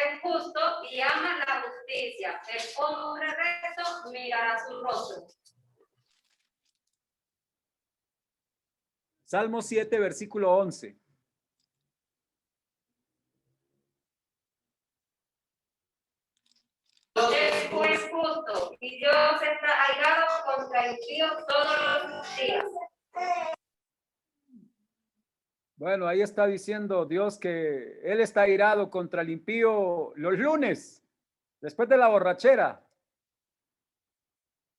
es justo y ama la justicia. El hombre recto mirará su rostro. Salmo 7, versículo 11. Es pues justo y Dios está airado contra el impío todos los días. Bueno, ahí está diciendo Dios que Él está airado contra el impío los lunes, después de la borrachera.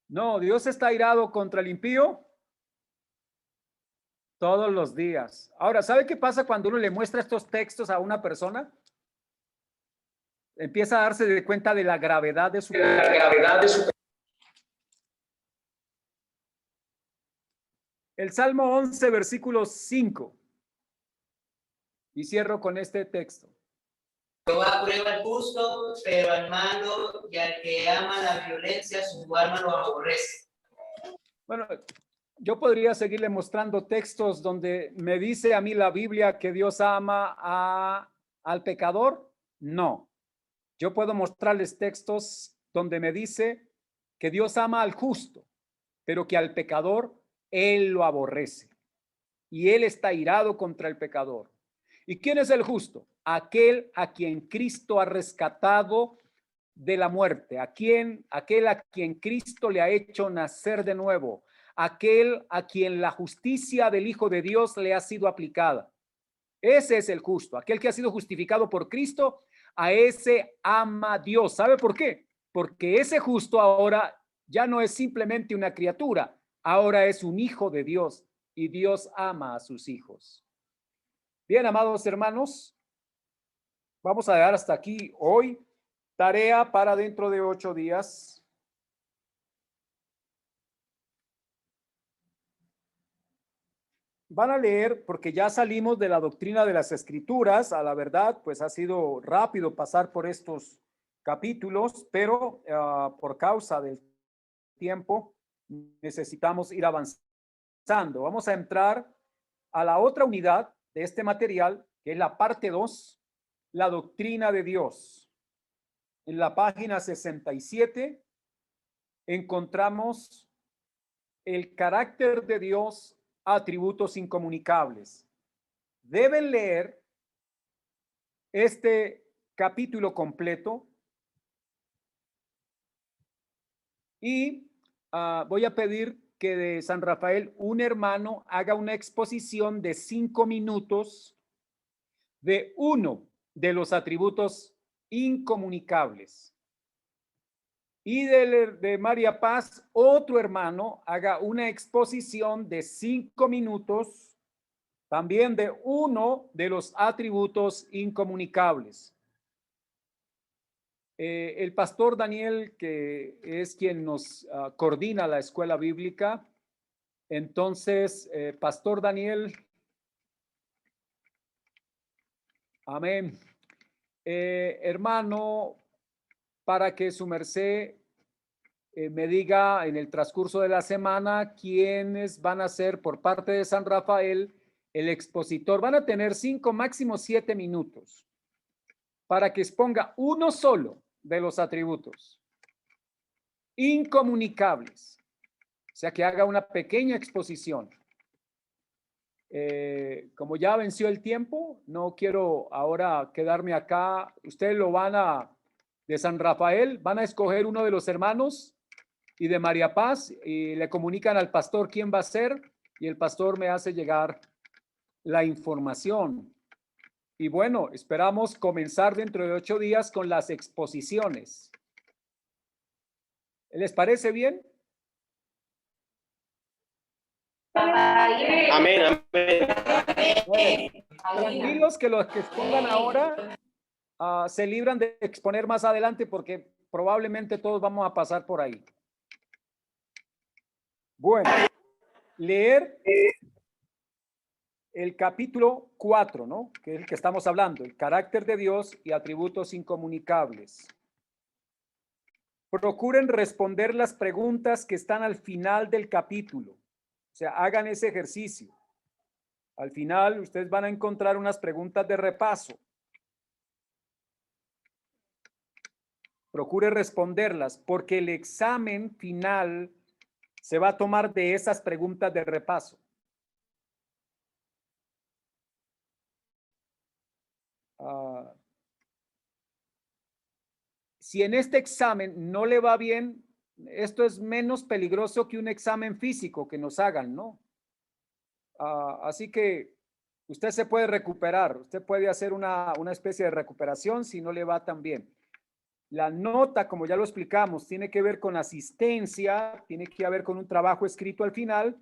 No, Dios está airado contra el impío todos los días. Ahora, ¿sabe qué pasa cuando uno le muestra estos textos a una persona? Empieza a darse de cuenta de la gravedad de su pecado. El Salmo 11, versículo 5. Y cierro con este texto. Jehová prueba al justo, pero al malo y al que ama la violencia, su alma lo aborrece. Bueno, yo podría seguirle mostrando textos donde me dice a mí la Biblia que Dios ama al pecador. No. Yo puedo mostrarles textos donde me dice que Dios ama al justo, pero que al pecador Él lo aborrece. Y Él está irado contra el pecador. ¿Y quién es el justo? Aquel a quien Cristo ha rescatado de la muerte, aquel a quien Cristo le ha hecho nacer de nuevo, aquel a quien la justicia del Hijo de Dios le ha sido aplicada. Ese es el justo, aquel que ha sido justificado por Cristo, a ese ama Dios. ¿Sabe por qué? Porque ese justo ahora ya no es simplemente una criatura, ahora es un hijo de Dios y Dios ama a sus hijos. Bien, amados hermanos, vamos a dejar hasta aquí hoy. Tarea para dentro de 8 días. Van a leer, porque ya salimos de la doctrina de las Escrituras. A la verdad, pues ha sido rápido pasar por estos capítulos, pero por causa del tiempo necesitamos ir avanzando. Vamos a entrar a la otra unidad de este material, que es la parte 2, la doctrina de Dios. En la página 67 encontramos el carácter de Dios, atributos incomunicables. Deben leer este capítulo completo y voy a pedir que de San Rafael un hermano haga una exposición de 5 minutos de uno de los atributos incomunicables. Y de María Paz, otro hermano haga una exposición de 5 minutos también de uno de los atributos incomunicables. El pastor Daniel, que es quien nos coordina la escuela bíblica, entonces, pastor Daniel, amén. Hermano, para que su merced me diga en el transcurso de la semana quiénes van a ser por parte de San Rafael el expositor. Van a tener 5, máximo 7 minutos para que exponga uno solo de los atributos incomunicables. O sea, que haga una pequeña exposición. Como ya venció el tiempo, no quiero ahora quedarme acá. Ustedes lo van de San Rafael, van a escoger uno de los hermanos y de María Paz y le comunican al pastor quién va a ser y el pastor me hace llegar la información. Y bueno, esperamos comenzar dentro de 8 días con las exposiciones. ¿Les parece bien? Amén, amén. Bueno, tranquilos que los que expongan ahora se libran de exponer más adelante porque probablemente todos vamos a pasar por ahí. Bueno, leer el capítulo 4, ¿no? Que es el que estamos hablando, el carácter de Dios y atributos incomunicables. Procuren responder las preguntas que están al final del capítulo. O sea, hagan ese ejercicio. Al final, ustedes van a encontrar unas preguntas de repaso. Procure responderlas, porque el examen final se va a tomar de esas preguntas de repaso. Si en este examen no le va bien, esto es menos peligroso que un examen físico que nos hagan, ¿no? Así que usted se puede recuperar, usted puede hacer una especie de recuperación si no le va tan bien. La nota, como ya lo explicamos, tiene que ver con asistencia, tiene que ver con un trabajo escrito al final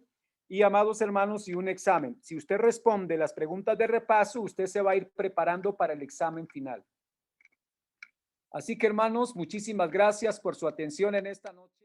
y, amados hermanos, y un examen. Si usted responde las preguntas de repaso, usted se va a ir preparando para el examen final. Así que, hermanos, muchísimas gracias por su atención en esta noche.